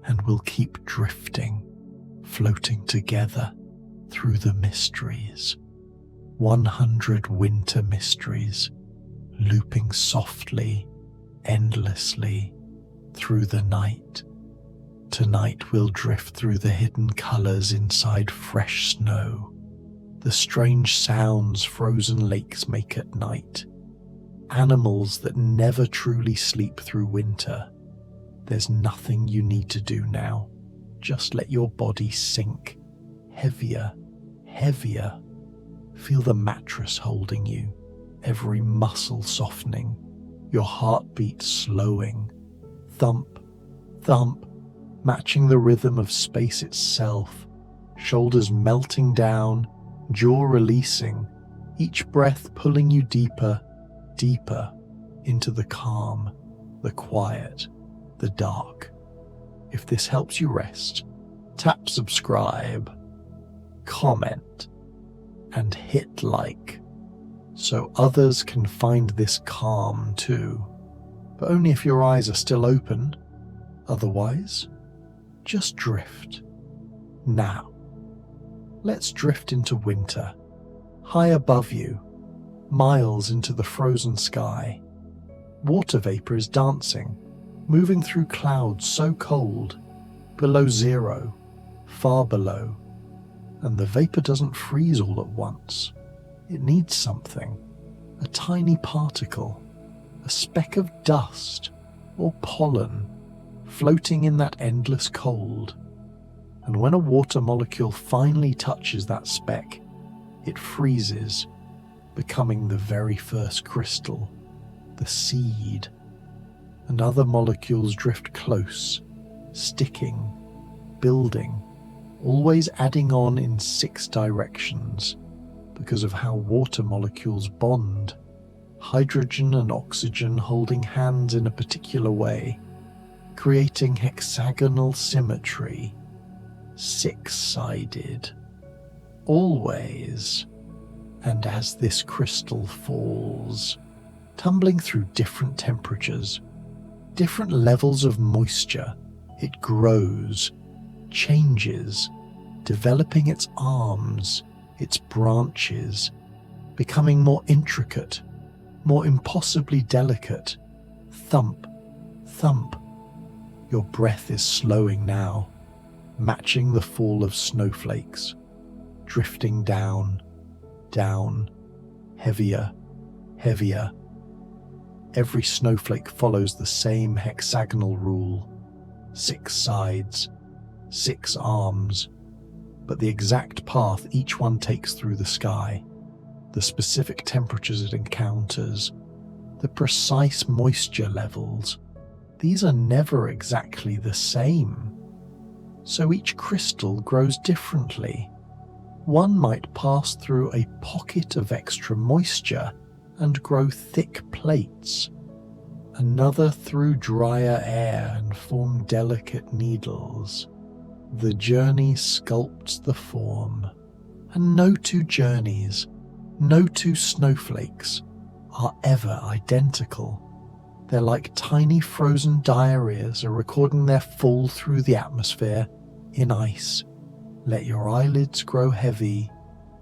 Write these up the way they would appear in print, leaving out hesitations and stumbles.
and we'll keep drifting, floating together through the mysteries. 100 winter mysteries, looping softly, endlessly through the night. Tonight we'll drift through the hidden colors inside fresh snow, the strange sounds frozen lakes make at night, animals that never truly sleep through winter. There's nothing you need to do now. Just let your body sink, heavier, heavier. Feel the mattress holding you, every muscle softening, your heartbeat slowing. Thump, thump, matching the rhythm of space itself, shoulders melting down, jaw releasing, each breath pulling you deeper, deeper into the calm, the quiet, the dark. If this helps you rest, tap subscribe, comment, and hit like, so others can find this calm too, but only if your eyes are still open. Otherwise, just drift. Now, let's drift into winter, high above you, miles into the frozen sky. Water vapor is dancing, moving through clouds so cold, below zero, far below, and the vapor doesn't freeze all at once. It needs something, a tiny particle, a speck of dust or pollen floating in that endless cold. And when a water molecule finally touches that speck, it freezes, becoming the very first crystal, the seed. And other molecules drift close, sticking, building, always adding on in 6 directions because of how water molecules bond, hydrogen and oxygen holding hands in a particular way, creating hexagonal symmetry, 6-sided, always. And as this crystal falls, tumbling through different temperatures, different levels of moisture, it grows, changes, developing its arms, its branches, becoming more intricate, more impossibly delicate. Thump, thump. Your breath is slowing now, matching the fall of snowflakes, drifting down, down, heavier, heavier. Every snowflake follows the same hexagonal rule, 6 sides, 6 arms, but the exact path each one takes through the sky, the specific temperatures it encounters, the precise moisture levels, these are never exactly the same. So each crystal grows differently. One might pass through a pocket of extra moisture and grow thick plates, another through drier air and form delicate needles. The journey sculpts the form, and no 2 journeys, no 2 snowflakes are ever identical. They're like tiny frozen diarrheas are recording their fall through the atmosphere in ice. Let your eyelids grow heavy,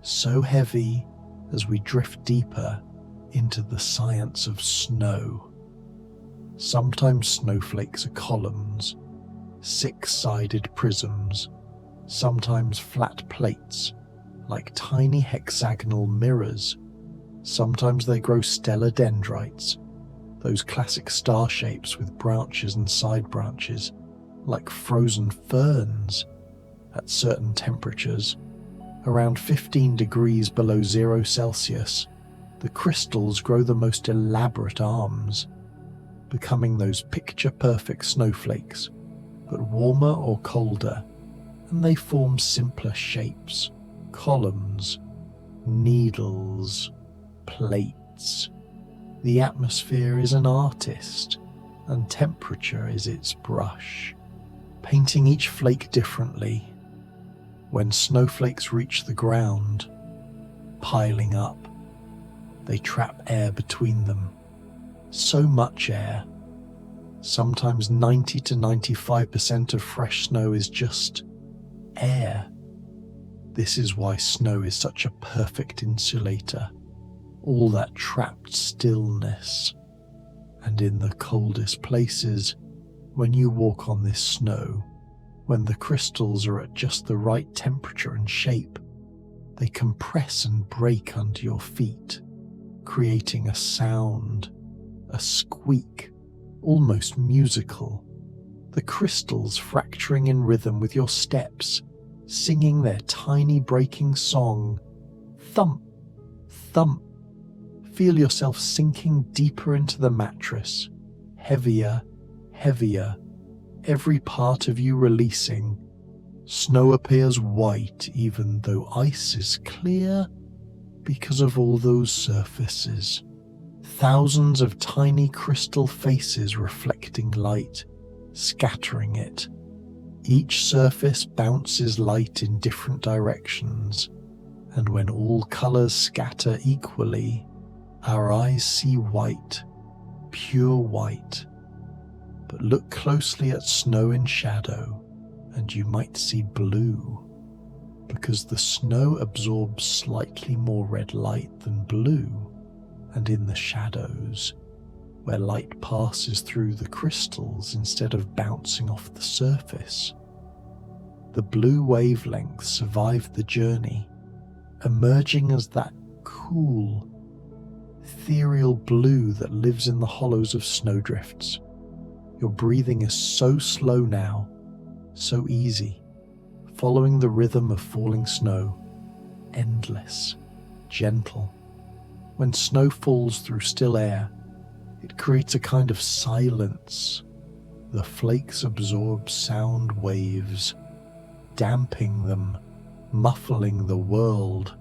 so heavy as we drift deeper into the science of snow. Sometimes snowflakes are columns, 6-sided prisms, sometimes flat plates, like tiny hexagonal mirrors. Sometimes they grow stellar dendrites, those classic star shapes with branches and side branches, like frozen ferns. At certain temperatures, around 15 degrees below 0 Celsius, the crystals grow the most elaborate arms, becoming those picture-perfect snowflakes, but warmer or colder, and they form simpler shapes, columns, needles, plates. The atmosphere is an artist, and temperature is its brush, painting each flake differently. When snowflakes reach the ground, piling up, they trap air between them, so much air Sometimes 90 to 95% of fresh snow is just air. This is why snow is such a perfect insulator. All that trapped stillness. And in the coldest places, when you walk on this snow, when the crystals are at just the right temperature and shape, they compress and break under your feet, creating a sound, a squeak, almost musical. The crystals fracturing in rhythm with your steps, singing their tiny breaking song. Thump, thump. Feel yourself sinking deeper into the mattress, heavier, heavier, every part of you releasing. Snow appears white even though ice is clear because of all those surfaces. Thousands of tiny crystal faces reflecting light, scattering it. Each surface bounces light in different directions, and when all colors scatter equally, our eyes see white, pure white. But look closely at snow in shadow, and you might see blue, because the snow absorbs slightly more red light than blue, and in the shadows, where light passes through the crystals instead of bouncing off the surface, the blue wavelengths survive the journey, emerging as that cool, ethereal blue that lives in the hollows of snowdrifts. Your breathing is so slow now, so easy, following the rhythm of falling snow, endless, gentle. When snow falls through still air, it creates a kind of silence. The flakes absorb sound waves, damping them, muffling the world.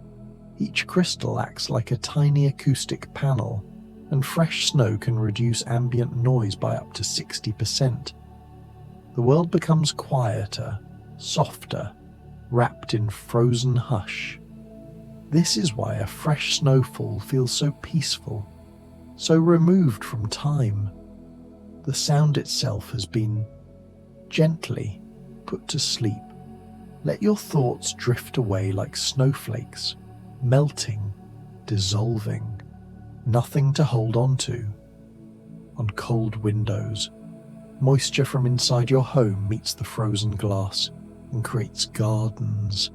Each crystal acts like a tiny acoustic panel, and fresh snow can reduce ambient noise by up to 60%. The world becomes quieter, softer, wrapped in frozen hush. This is why a fresh snowfall feels so peaceful, so removed from time. The sound itself has been gently put to sleep. Let your thoughts drift away like snowflakes, melting, dissolving, nothing to hold on to. On cold windows, moisture from inside your home meets the frozen glass and creates gardens.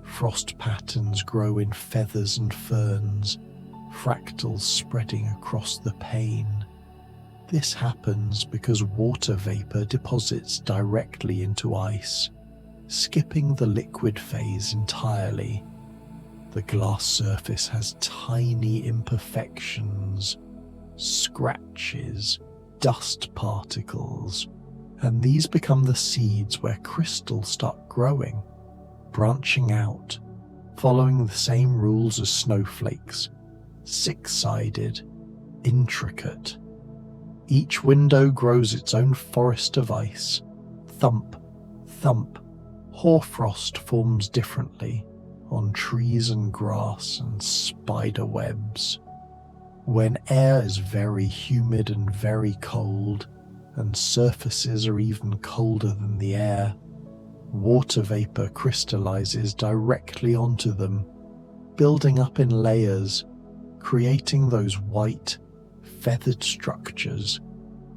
Frost patterns grow in feathers and ferns, fractals spreading across the pane. This happens because water vapor deposits directly into ice, skipping the liquid phase entirely. The glass surface has tiny imperfections, scratches, dust particles, and these become the seeds where crystals start growing, branching out, following the same rules as snowflakes, six-sided, intricate. Each window grows its own forest of ice. Thump, thump. Hoarfrost forms differently on trees and grass and spider webs. When air is very humid and very cold, and surfaces are even colder than the air, water vapor crystallizes directly onto them, building up in layers, creating those white, feathered structures,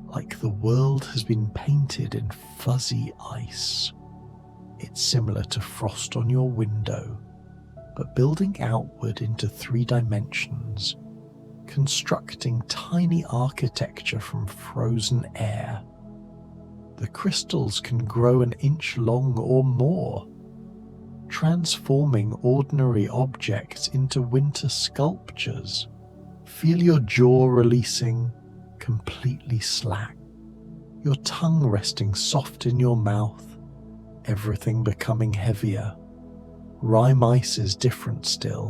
like the world has been painted in fuzzy ice. It's similar to frost on your window, but building outward into 3 dimensions, constructing tiny architecture from frozen air. The crystals can grow an inch long or more, transforming ordinary objects into winter sculptures. Feel your jaw releasing, completely slack, your tongue resting soft in your mouth, everything becoming heavier. Rime ice is different still,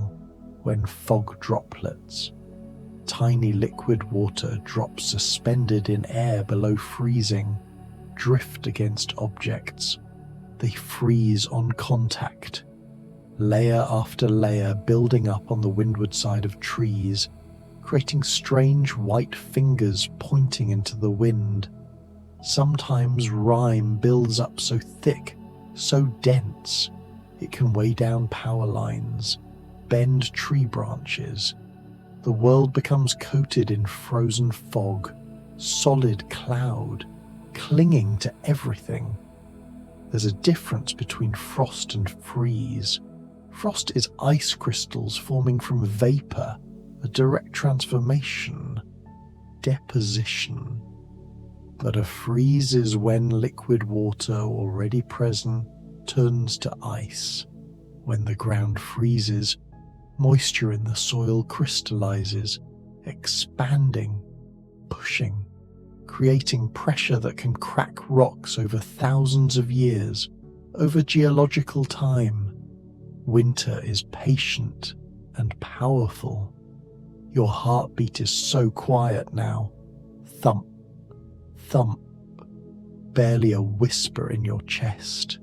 when fog droplets, tiny liquid water drops suspended in air below freezing, drift against objects. They freeze on contact, layer after layer building up on the windward side of trees, creating strange white fingers pointing into the wind. Sometimes rime builds up so thick, so dense, it can weigh down power lines, bend tree branches. The world becomes coated in frozen fog, solid cloud, clinging to everything. There's a difference between frost and freeze. Frost is ice crystals forming from vapor, a direct transformation, deposition. But a freeze is when liquid water already present turns to ice. When the ground freezes, moisture in the soil crystallizes, expanding, pushing, creating pressure that can crack rocks over thousands of years, over geological time. Winter is patient and powerful. Your heartbeat is so quiet now. Thump, thump, barely a whisper in your chest.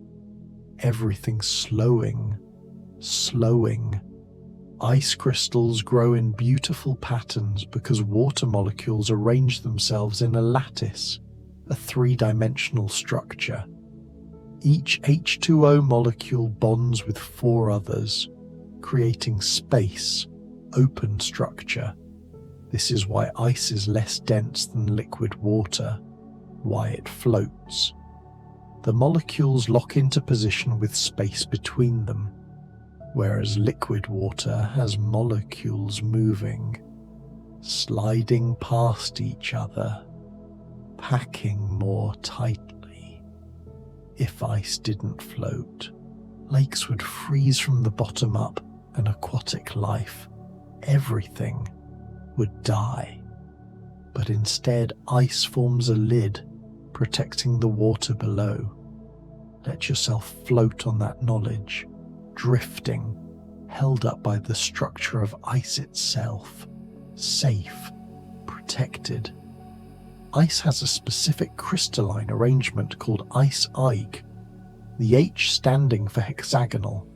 Everything slowing, slowing. Ice crystals grow in beautiful patterns because water molecules arrange themselves in a lattice, a three-dimensional structure. Each H2O molecule bonds with four others, creating space, open structure. This is why ice is less dense than liquid water, why it floats. The molecules lock into position with space between them, whereas liquid water has molecules moving, sliding past each other, packing more tightly. If ice didn't float, lakes would freeze from the bottom up and aquatic life, everything, would die. But instead, ice forms a lid, protecting the water below. Let yourself float on that knowledge, drifting, held up by the structure of ice itself, safe, protected. Ice has a specific crystalline arrangement called ice-ike, the H standing for hexagonal,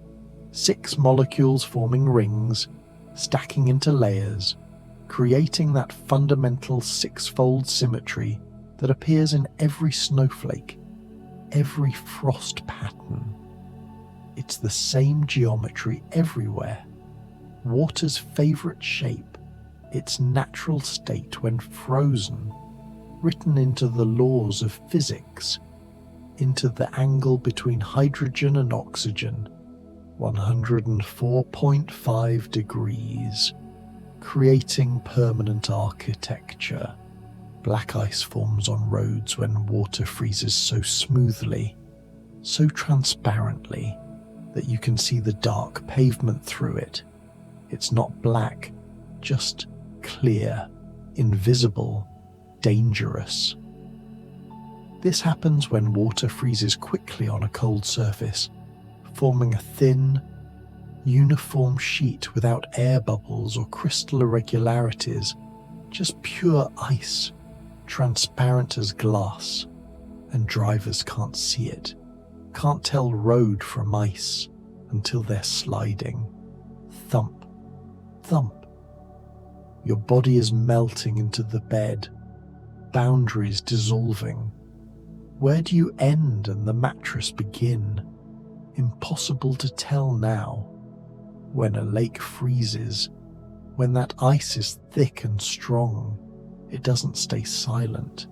6 molecules forming rings, stacking into layers, creating that fundamental six-fold symmetry that appears in every snowflake, every frost pattern. It's the same geometry everywhere. Water's favorite shape, its natural state when frozen, written into the laws of physics, into the angle between hydrogen and oxygen, 104.5 degrees, creating permanent architecture. Black ice forms on roads when water freezes so smoothly, so transparently, that you can see the dark pavement through it. It's not black, just clear, invisible, dangerous. This happens when water freezes quickly on a cold surface, forming a thin, uniform sheet without air bubbles or crystal irregularities, just pure ice, transparent as glass, and drivers can't see it, can't tell road from ice until they're sliding. Thump, thump. Your body is melting into the bed, boundaries dissolving. Where do you end and the mattress begin? Impossible to tell now. When a lake freezes, when that ice is thick and strong, it doesn't stay silent.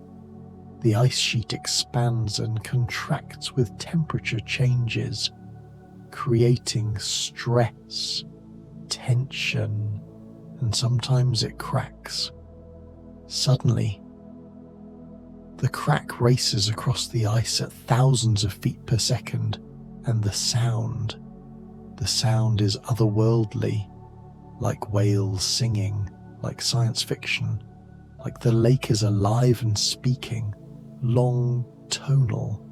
The ice sheet expands and contracts with temperature changes, creating stress, tension, and sometimes it cracks. Suddenly, the crack races across the ice at thousands of feet per second, and the sound is otherworldly, like whales singing, like science fiction, like the lake is alive and speaking, long, tonal,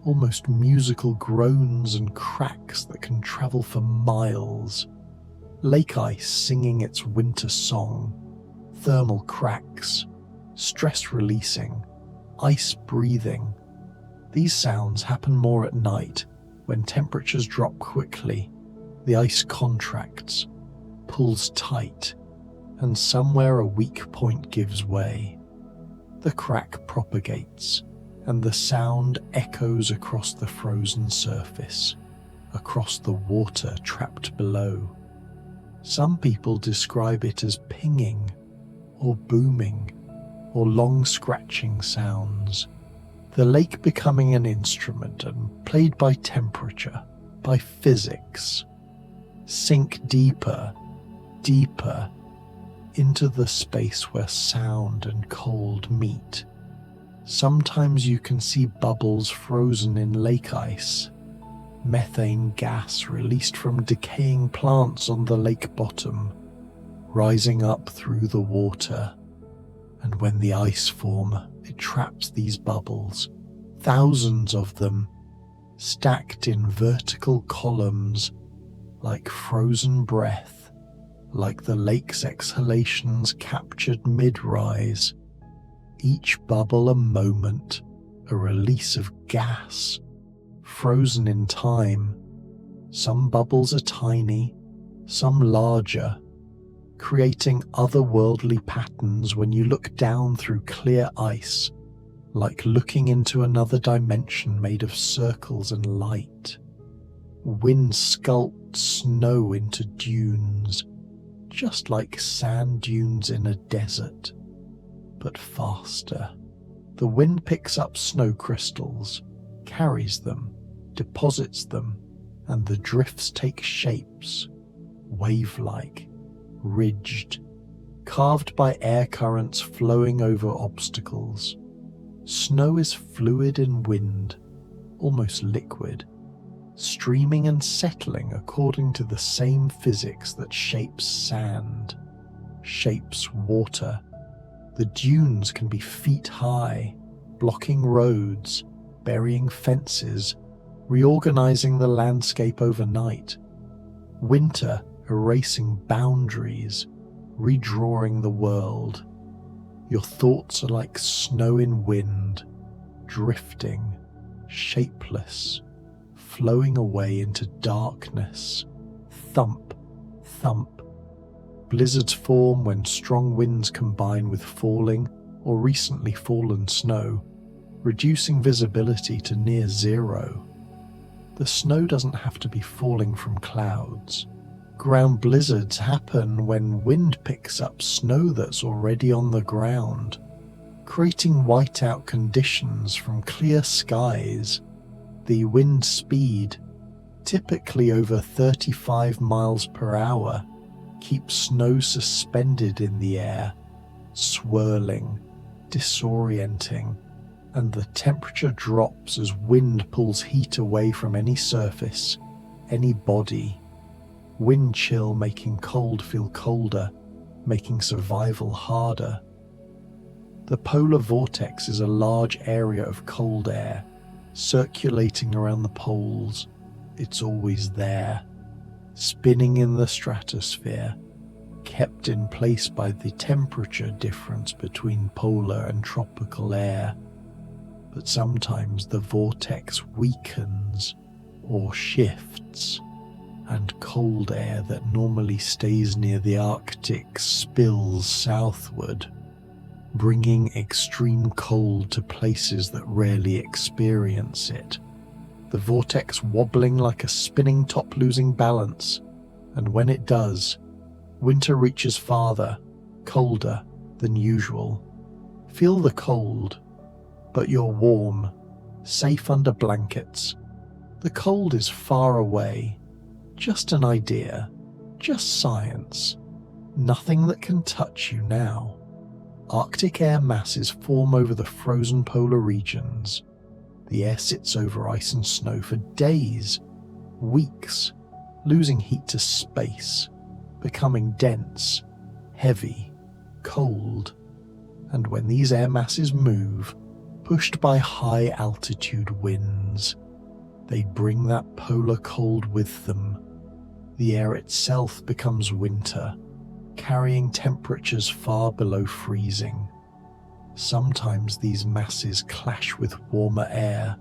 almost musical groans and cracks that can travel for miles. Lake ice singing its winter song, thermal cracks, stress releasing, ice breathing. These sounds happen more at night, when temperatures drop quickly, the ice contracts, pulls tight, and somewhere a weak point gives way. The crack propagates, and the sound echoes across the frozen surface, across the water trapped below. Some people describe it as pinging, or booming, or long scratching sounds. The lake becoming an instrument and played by temperature, by physics. Sink deeper, deeper into the space where sound and cold meet. Sometimes you can see bubbles frozen in lake ice, methane gas released from decaying plants on the lake bottom, rising up through the water. And when the ice forms, it traps these bubbles, thousands of them, stacked in vertical columns, like frozen breath, like the lake's exhalations captured mid-rise. Each bubble a moment, a release of gas, frozen in time. Some bubbles are tiny, some larger, creating otherworldly patterns when you look down through clear ice, like looking into another dimension made of circles and light. Wind sculpts snow into dunes, just like sand dunes in a desert, but faster. The wind picks up snow crystals, carries them, deposits them, and the drifts take shapes, wave-like, ridged, carved by air currents flowing over obstacles. Snow is fluid in wind, almost liquid, streaming and settling according to the same physics that shapes sand, shapes water. The dunes can be feet high, blocking roads, burying fences, reorganizing the landscape overnight. Winter erasing boundaries, redrawing the world. Your thoughts are like snow in wind, drifting, shapeless, flowing away into darkness. Thump, thump. Blizzards form when strong winds combine with falling or recently fallen snow, reducing visibility to near zero. The snow doesn't have to be falling from clouds. Ground blizzards happen when wind picks up snow that's already on the ground, creating whiteout conditions from clear skies. The wind speed, typically over 35 miles per hour, keeps snow suspended in the air, swirling, disorienting, and the temperature drops as wind pulls heat away from any surface, any body. Wind chill making cold feel colder, making survival harder. The polar vortex is a large area of cold air, circulating around the poles. It's always there, spinning in the stratosphere, kept in place by the temperature difference between polar and tropical air. But sometimes the vortex weakens or shifts, and cold air that normally stays near the Arctic spills southward, bringing extreme cold to places that rarely experience it. The vortex wobbling like a spinning top losing balance, and when it does, winter reaches farther, colder than usual. Feel the cold, but you're warm, safe under blankets. The cold is far away, just an idea, just science, nothing that can touch you now. Arctic air masses form over the frozen polar regions. The air sits over ice and snow for days, weeks, losing heat to space, becoming dense, heavy, cold. And when these air masses move, pushed by high altitude winds, they bring that polar cold with them. The air itself becomes winter, carrying temperatures far below freezing. Sometimes these masses clash with warmer air,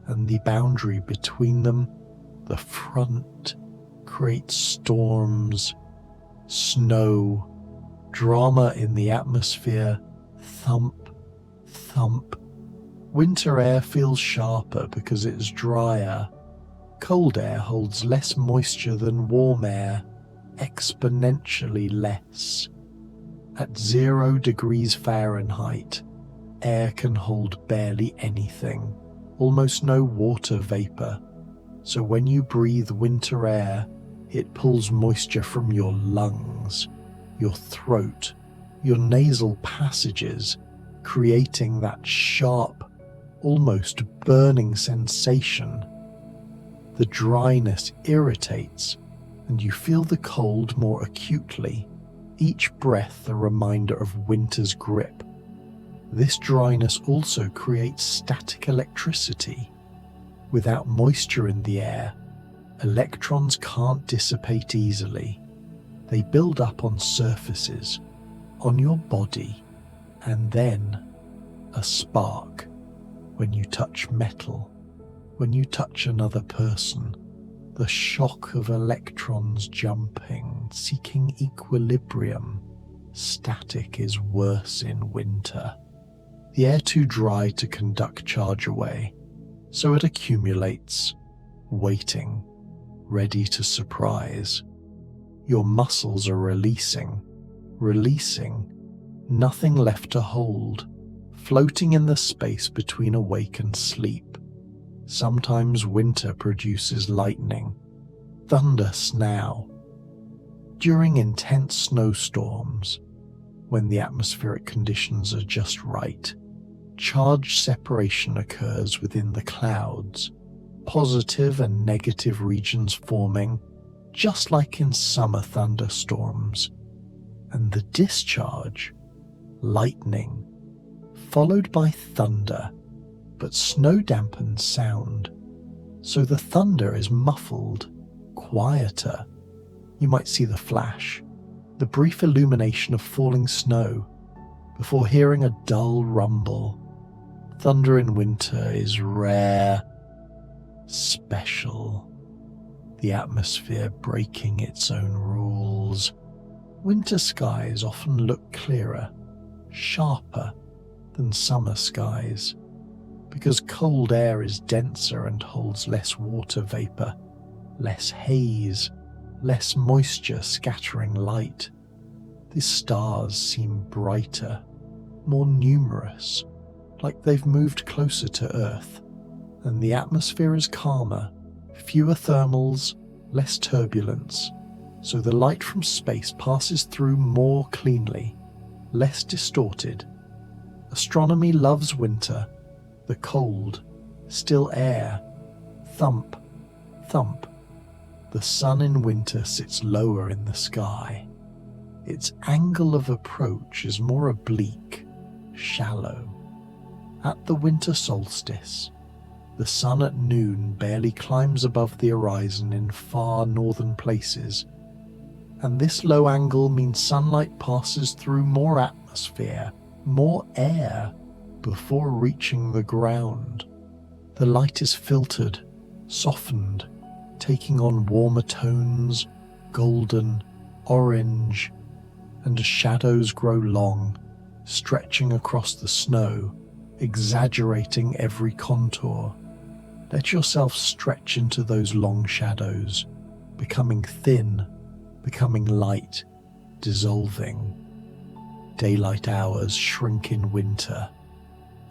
and the boundary between them, the front, creates storms, snow, drama in the atmosphere, thump, thump, Winter air feels sharper because it's drier. Cold air holds less moisture than warm air, exponentially less. At 0 degrees Fahrenheit, air can hold barely anything, almost no water vapor. So when you breathe winter air, it pulls moisture from your lungs, your throat, your nasal passages, creating that sharp, almost burning sensation. The dryness irritates, and you feel the cold more acutely, each breath a reminder of winter's grip. This dryness also creates static electricity. Without moisture in the air, electrons can't dissipate easily. They build up on surfaces, on your body, and then a spark. When you touch metal, when you touch another person, the shock of electrons jumping, seeking equilibrium. Static is worse in winter. The air too dry to conduct charge away, so it accumulates, waiting, ready to surprise. Your muscles are releasing, nothing left to hold, floating in the space between awake and sleep. Sometimes winter produces lightning, thunder snow. During intense snowstorms, when the atmospheric conditions are just right, charge separation occurs within the clouds, positive and negative regions forming, just like in summer thunderstorms. And the discharge, lightning, followed by thunder, but snow-dampened sound. So the thunder is muffled, quieter. You might see the flash, the brief illumination of falling snow, before hearing a dull rumble. Thunder in winter is rare, special. The atmosphere breaking its own rules. Winter skies often look clearer, sharper than summer skies, because cold air is denser and holds less water vapor, less haze, less moisture scattering light. The stars seem brighter, more numerous, like they've moved closer to Earth, and the atmosphere is calmer, fewer thermals, less turbulence, so the light from space passes through more cleanly, less distorted. Astronomy loves winter, the cold, still air, thump, thump. The sun in winter sits lower in the sky. Its angle of approach is more oblique, shallow. At the winter solstice, the sun at noon barely climbs above the horizon in far northern places, and this low angle means sunlight passes through more atmosphere, more air, before reaching the ground. The light is filtered, softened, taking on warmer tones, golden, orange, and shadows grow long, stretching across the snow, exaggerating every contour. Let yourself stretch into those long shadows, becoming thin, becoming light, dissolving. Daylight hours shrink in winter.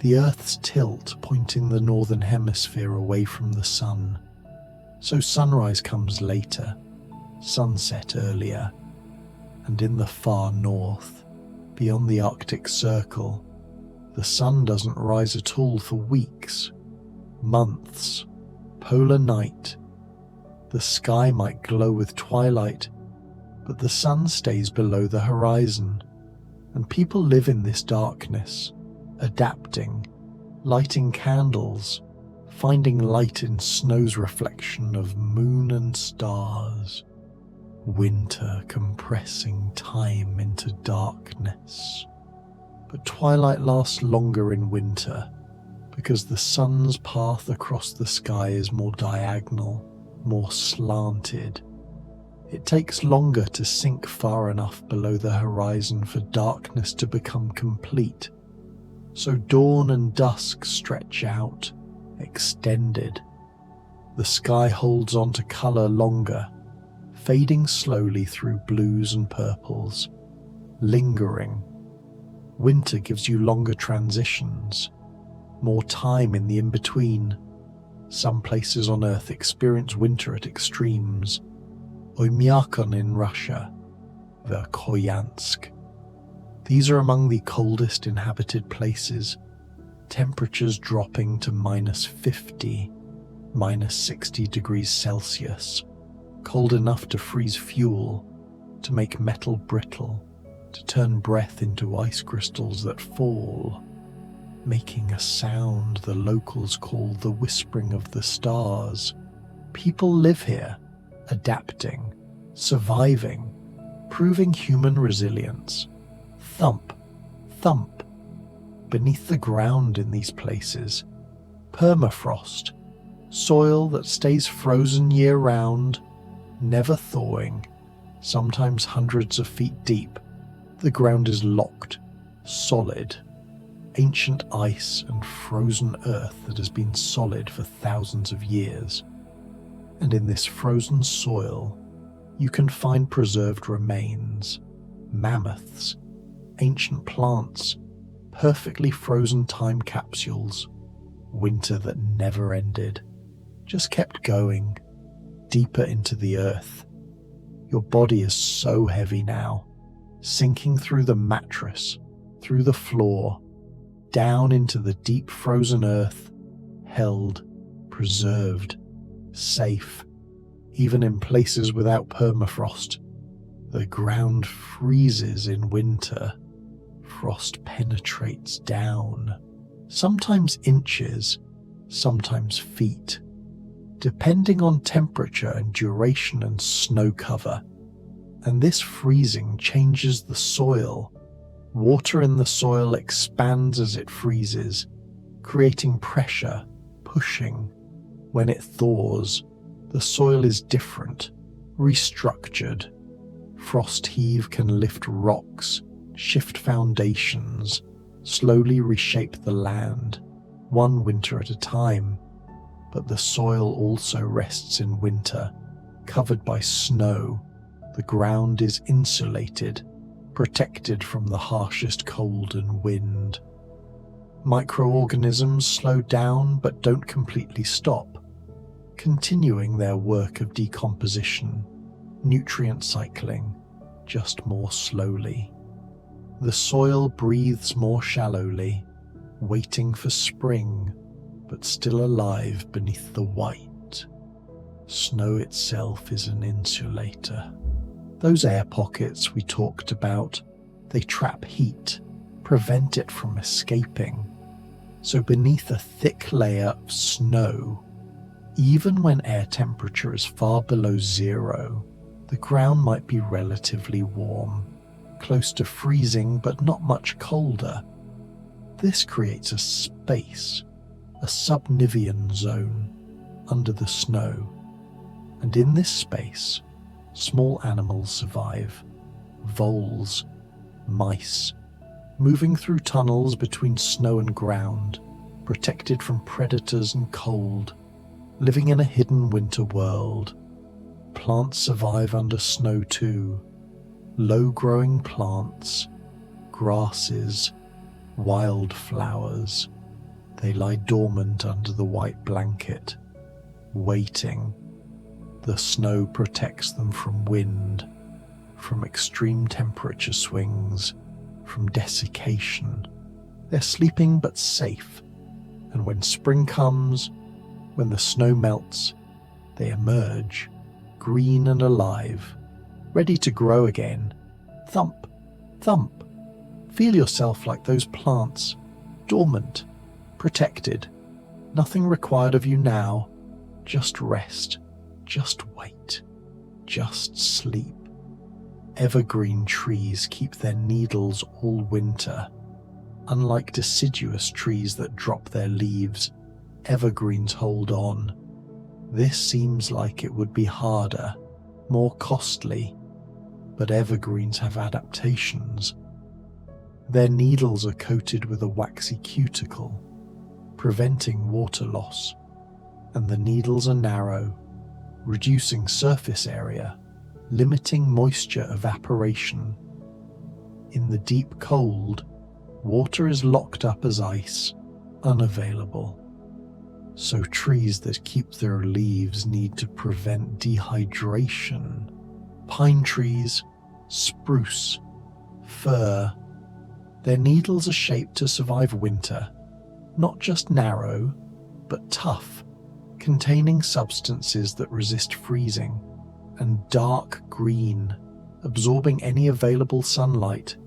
The Earth's tilt pointing the northern hemisphere away from the sun. So sunrise comes later, sunset earlier, and in the far north, beyond the Arctic Circle, the sun doesn't rise at all for weeks, months, polar night. The sky might glow with twilight, but the sun stays below the horizon, and people live in this darkness, adapting, lighting candles, finding light in snow's reflection of moon and stars. Winter compressing time into darkness. But twilight lasts longer in winter, because the sun's path across the sky is more diagonal, more slanted. It takes longer to sink far enough below the horizon for darkness to become complete. So dawn and dusk stretch out, extended. The sky holds on to colour longer, fading slowly through blues and purples, lingering. Winter gives you longer transitions, more time in the in-between. Some places on Earth experience winter at extremes. Oymyakon in Russia, Verkhoyansk. These are among the coldest inhabited places, temperatures dropping to -50, -60 degrees Celsius, cold enough to freeze fuel, to make metal brittle, to turn breath into ice crystals that fall, making a sound the locals call the whispering of the stars. People live here, adapting, surviving, proving human resilience. Thump, thump. Beneath the ground in these places, permafrost, soil that stays frozen year-round, never thawing, sometimes hundreds of feet deep. The ground is locked, solid, ancient ice and frozen earth that has been solid for thousands of years. And in this frozen soil, you can find preserved remains, mammoths, ancient plants, perfectly frozen time capsules, winter that never ended, just kept going, deeper into the earth. Your body is so heavy now, sinking through the mattress, through the floor, down into the deep frozen earth, held, preserved, safe, even in places without permafrost. The ground freezes in winter. Frost penetrates down, sometimes inches, sometimes feet, depending on temperature and duration and snow cover. And this freezing changes the soil. Water in the soil expands as it freezes, creating pressure, pushing. When it thaws, the soil is different, restructured. Frost heave can lift rocks, shift foundations, slowly reshape the land, one winter at a time. But the soil also rests in winter, covered by snow. The ground is insulated, protected from the harshest cold and wind. Microorganisms slow down but don't completely stop, continuing their work of decomposition, nutrient cycling, just more slowly. The soil breathes more shallowly, waiting for spring, but still alive beneath the white. Snow itself is an insulator. Those air pockets we talked about, they trap heat, prevent it from escaping. So beneath a thick layer of snow, even when air temperature is far below zero, the ground might be relatively warm, close to freezing but not much colder. This creates a space, a subnivean zone, under the snow. And in this space, small animals survive. Voles, mice, moving through tunnels between snow and ground, protected from predators and cold, living in a hidden winter world. Plants survive under snow too. Low-growing plants, grasses, wildflowers. They lie dormant under the white blanket, waiting. The snow protects them from wind, from extreme temperature swings, from desiccation. They're sleeping but safe, and when spring comes, when the snow melts, they emerge, green and alive, ready to grow again. Thump, thump. Feel yourself like those plants, dormant, protected. Nothing required of you now. Just rest, just wait, just sleep. Evergreen trees keep their needles all winter. Unlike deciduous trees that drop their leaves, evergreens hold on. This seems like it would be harder, more costly, but evergreens have adaptations. Their needles are coated with a waxy cuticle, preventing water loss, and the needles are narrow, reducing surface area, limiting moisture evaporation. In the deep cold, water is locked up as ice, unavailable. So trees that keep their leaves need to prevent dehydration. Pine trees, spruce, fir, their needles are shaped to survive winter, not just narrow, but tough, containing substances that resist freezing, and dark green, absorbing any available sunlight,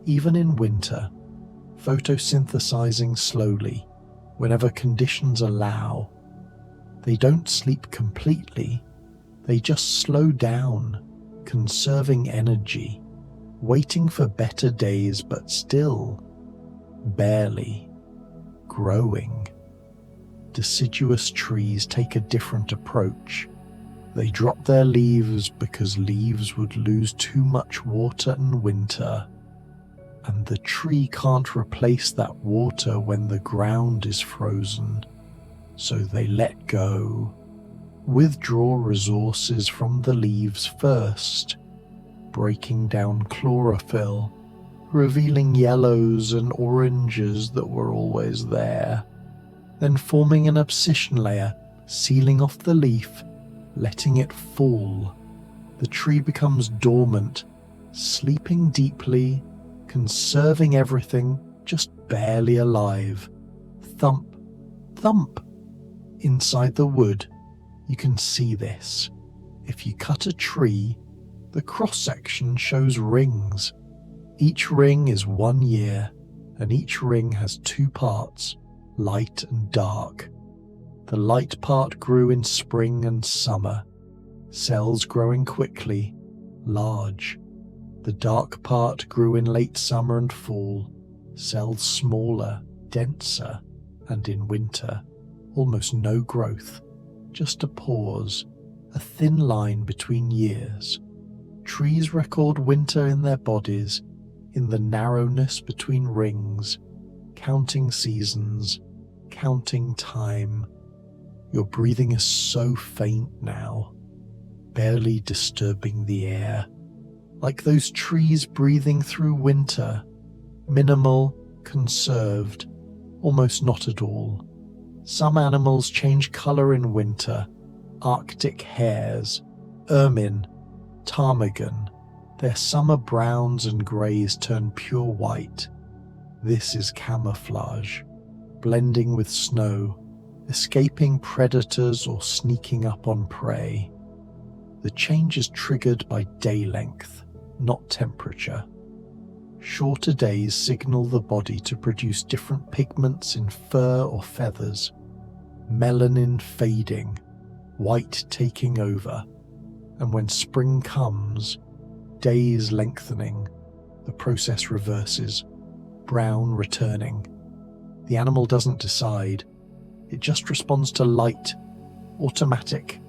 even in winter, photosynthesizing slowly whenever conditions allow. They don't sleep completely, they just slow down, conserving energy, waiting for better days, but still, barely, growing. Deciduous trees take a different approach. They drop their leaves because leaves would lose too much water in winter, and the tree can't replace that water when the ground is frozen, so they let go, withdraw resources from the leaves first, breaking down chlorophyll, revealing yellows and oranges that were always there, then forming an abscission layer, sealing off the leaf, letting it fall. The tree becomes dormant, sleeping deeply, conserving everything, just barely alive. Thump, thump. Inside the wood, you can see this. If you cut a tree, the cross-section shows rings. Each ring is 1 year, and each ring has 2 parts, light and dark. The light part grew in spring and summer, cells growing quickly, large. The dark part grew in late summer and fall, cells smaller, denser, and in winter, almost no growth, just a pause, a thin line between years. Trees record winter in their bodies, in the narrowness between rings, counting seasons, counting time. Your breathing is so faint now, barely disturbing the air, like those trees breathing through winter, minimal, conserved, almost not at all. Some animals change color in winter, Arctic hares, ermine, ptarmigan. Their summer browns and greys turn pure white. This is camouflage, blending with snow, escaping predators or sneaking up on prey. The change is triggered by day length, not temperature. Shorter days signal the body to produce different pigments in fur or feathers, melanin fading, white taking over, and when spring comes, days lengthening, the process reverses, brown returning. The animal doesn't decide, it just responds to light, automatic,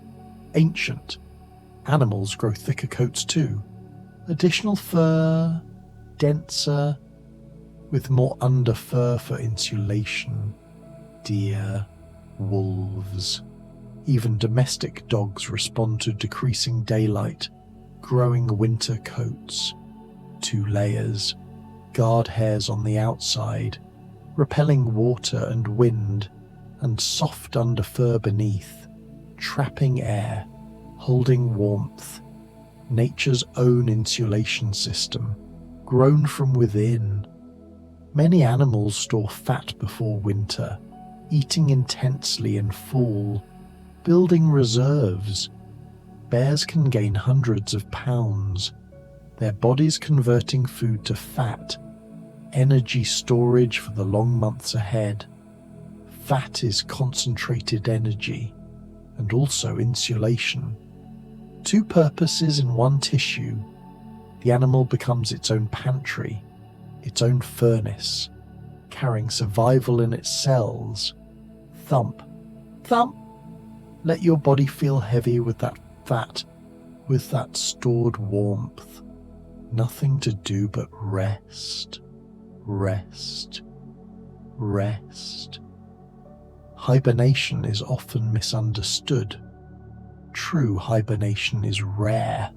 ancient. Animals grow thicker coats too, additional fur, denser, with more underfur for insulation. Deer, wolves, even domestic dogs respond to decreasing daylight, growing winter coats. 2 layers, guard hairs on the outside, repelling water and wind, and soft underfur beneath, trapping air, holding warmth. Nature's own insulation system, grown from within. Many animals store fat before winter, eating intensely in fall, building reserves. Bears can gain hundreds of pounds, their bodies converting food to fat, energy storage for the long months ahead. Fat is concentrated energy, and also insulation. 2 purposes in one tissue. The animal becomes its own pantry, its own furnace, carrying survival in its cells. Thump, thump. Let your body feel heavy with that fat, with that stored warmth. Nothing to do but rest. rest, rest. Hibernation is often misunderstood. True hibernation is rare.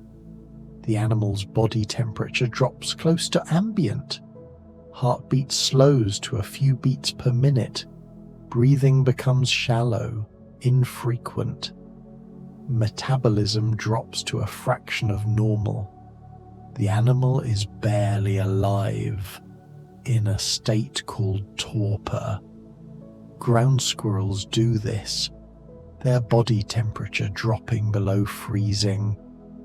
The animal's body temperature drops close to ambient. Heartbeat slows to a few beats per minute. Breathing becomes shallow, infrequent. Metabolism drops to a fraction of normal. The animal is barely alive, in a state called torpor. Ground squirrels do this, their body temperature dropping below freezing,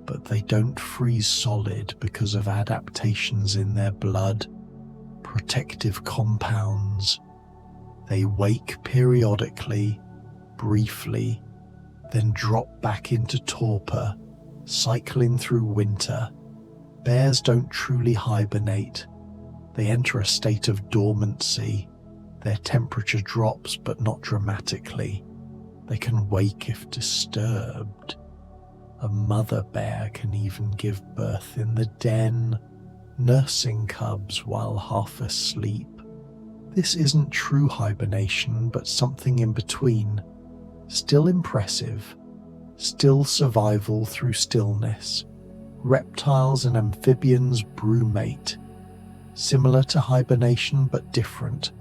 but they don't freeze solid because of adaptations in their blood, protective compounds. They wake periodically, briefly, then drop back into torpor, cycling through winter. Bears don't truly hibernate. They enter a state of dormancy. Their temperature drops, but not dramatically. They can wake if disturbed. A mother bear can even give birth in the den, nursing cubs while half asleep. This isn't true hibernation, but something in between. Still impressive, still survival through stillness. Reptiles and amphibians brumate. Similar to hibernation but different.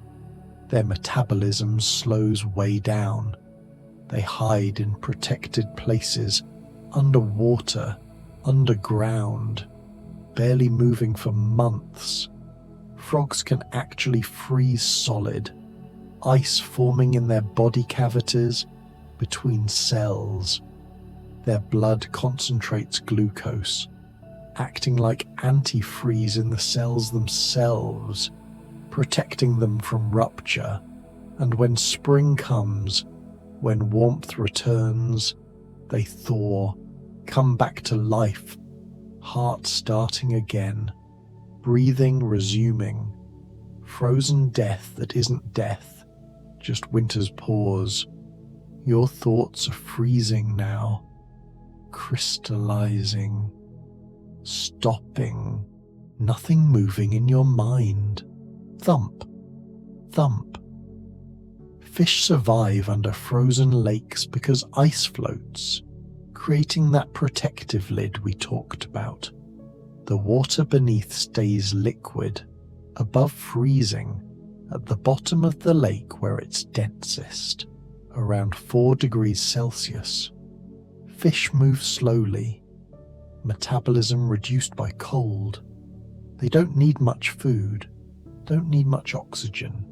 Their metabolism slows way down. They hide in protected places, underwater, underground, barely moving for months. Frogs can actually freeze solid, ice forming in their body cavities between cells. Their blood concentrates glucose, acting like antifreeze in the cells themselves, protecting them from rupture. And when spring comes, when warmth returns, they thaw, come back to life, heart starting again, breathing resuming. Frozen death that isn't death, just winter's pause. Your thoughts are freezing now, crystallizing, stopping, nothing moving in your mind. Thump, thump. Fish survive under frozen lakes because ice floats, creating that protective lid we talked about. The water beneath stays liquid, above freezing, at the bottom of the lake where it's densest, around 4 degrees Celsius. Fish move slowly, metabolism reduced by cold. They don't need much food, don't need much oxygen.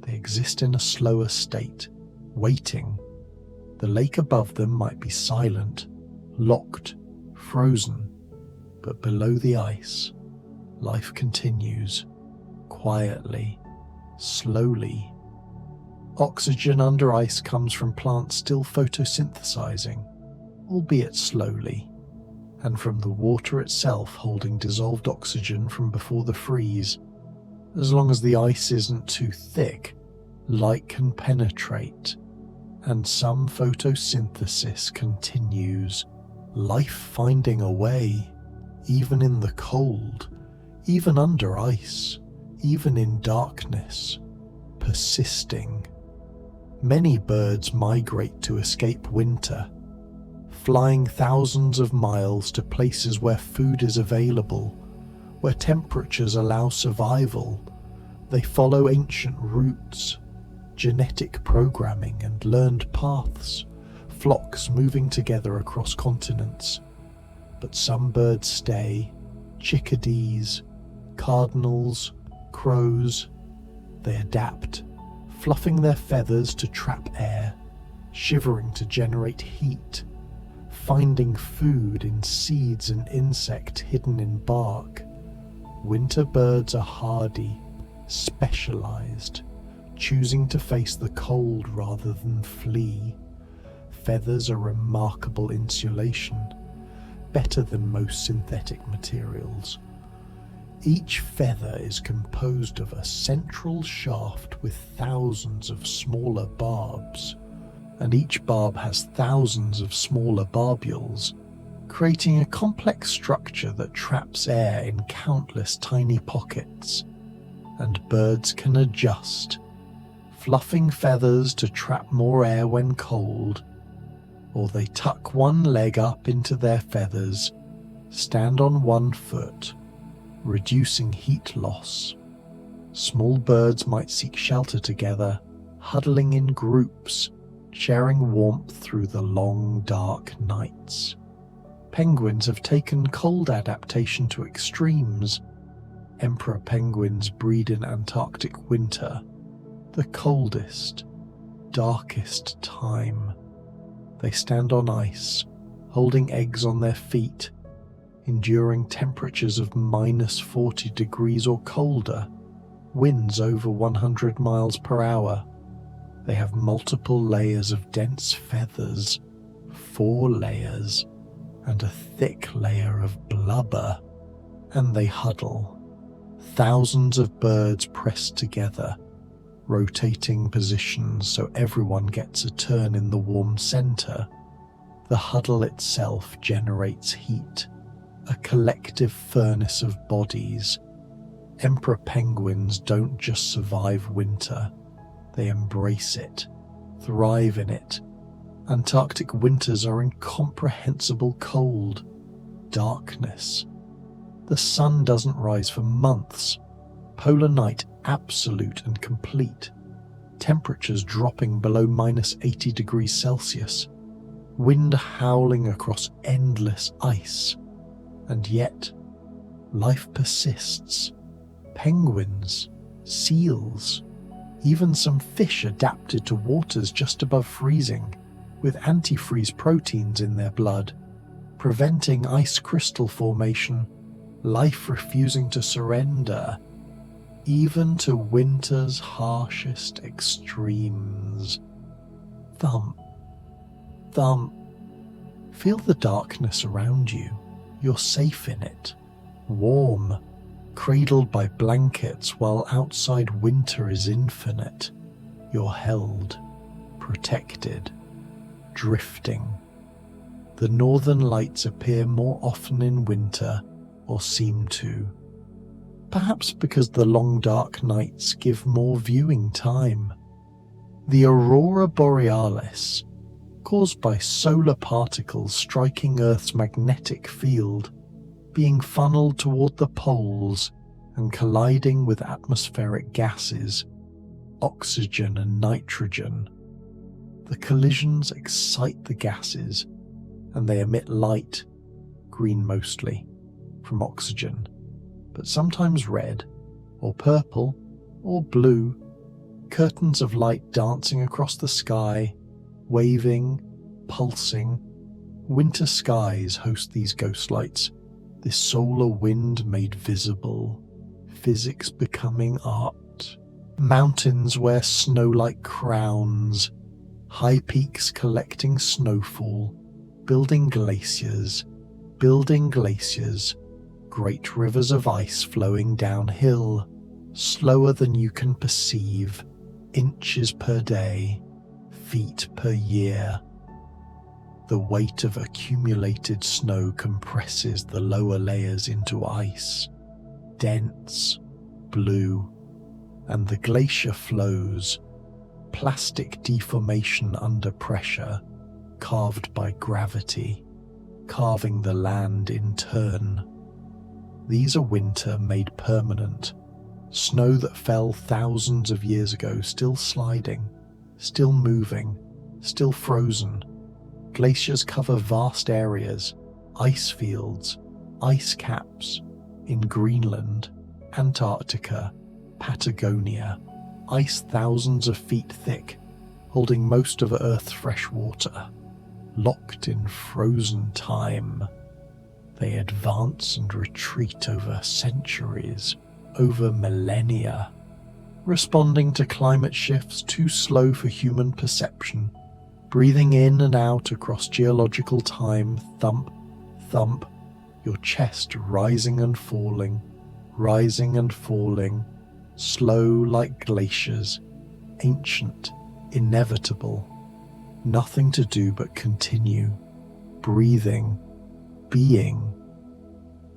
They exist in a slower state, waiting. The lake above them might be silent, locked, frozen, but below the ice, life continues, quietly, slowly. Oxygen under ice comes from plants still photosynthesizing, albeit slowly, and from the water itself holding dissolved oxygen from before the freeze. As long as the ice isn't too thick, light can penetrate, and some photosynthesis continues, life finding a way, even in the cold, even under ice, even in darkness, persisting. Many birds migrate to escape winter, flying thousands of miles to places where food is available, where temperatures allow survival. They follow ancient routes, genetic programming and learned paths, flocks moving together across continents. But some birds stay, chickadees, cardinals, crows. They adapt, fluffing their feathers to trap air, shivering to generate heat, finding food in seeds and insect hidden in bark. Winter birds are hardy, specialized, choosing to face the cold rather than flee. Feathers are remarkable insulation, better than most synthetic materials. Each feather is composed of a central shaft with thousands of smaller barbs, and each barb has thousands of smaller barbules, creating a complex structure that traps air in countless tiny pockets. and birds can adjust, fluffing feathers to trap more air when cold, or they tuck one leg up into their feathers, stand on one foot, reducing heat loss. Small birds might seek shelter together, huddling in groups, sharing warmth through the long, dark nights. Penguins have taken cold adaptation to extremes. Emperor penguins breed in Antarctic winter, the coldest, darkest time. They stand on ice, holding eggs on their feet, enduring temperatures of -40 degrees or colder, winds over 100 miles per hour. They have multiple layers of dense feathers, 4 layers, and a thick layer of blubber, and they huddle. Thousands of birds pressed together, rotating positions so everyone gets a turn in the warm center. The huddle itself generates heat, a collective furnace of bodies. Emperor penguins don't just survive winter, they embrace it, thrive in it. Antarctic winters are incomprehensible cold, darkness. The sun doesn't rise for months. Polar night absolute and complete. Temperatures dropping below -80 degrees Celsius. Wind howling across endless ice. And yet, life persists. Penguins, seals, even some fish adapted to waters just above freezing, with antifreeze proteins in their blood, preventing ice crystal formation, life refusing to surrender, even to winter's harshest extremes. Thump, thump. Feel the darkness around you. You're safe in it, warm, cradled by blankets while outside winter is infinite. You're held, protected, drifting. The northern lights appear more often in winter, or seem to. Perhaps because the long dark nights give more viewing time. The aurora borealis, caused by solar particles striking Earth's magnetic field, being funneled toward the poles and colliding with atmospheric gases, oxygen and nitrogen. The collisions excite the gases, and they emit light, green mostly, from oxygen, but sometimes red, or purple, or blue, curtains of light dancing across the sky, waving, pulsing. Winter skies host these ghost lights, this solar wind made visible, physics becoming art. Mountains wear snow like crowns, high peaks collecting snowfall, building glaciers, great rivers of ice flowing downhill, slower than you can perceive, inches per day, feet per year. The weight of accumulated snow compresses the lower layers into ice, dense, blue, and the glacier flows, plastic deformation under pressure, carved by gravity, carving the land in turn. These are winter made permanent, snow that fell thousands of years ago still sliding, still moving, still frozen. Glaciers cover vast areas, ice fields, ice caps, in Greenland, Antarctica, Patagonia, ice thousands of feet thick, holding most of Earth's fresh water, locked in frozen time. They advance and retreat over centuries, over millennia, responding to climate shifts too slow for human perception, breathing in and out across geological time, thump, thump, your chest rising and falling, slow like glaciers, ancient, inevitable. Nothing to do but continue, breathing, being.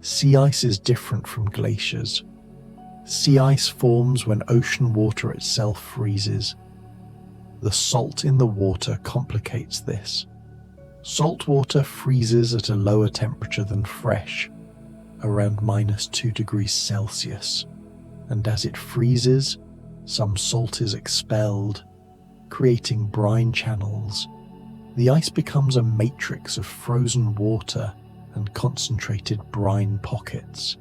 Sea ice is different from glaciers. Sea ice forms when ocean water itself freezes. The salt in the water complicates this. Salt water freezes at a lower temperature than fresh, around -2 degrees Celsius, and as it freezes, some salt is expelled, creating brine channels. The ice becomes a matrix of frozen water and concentrated brine pockets,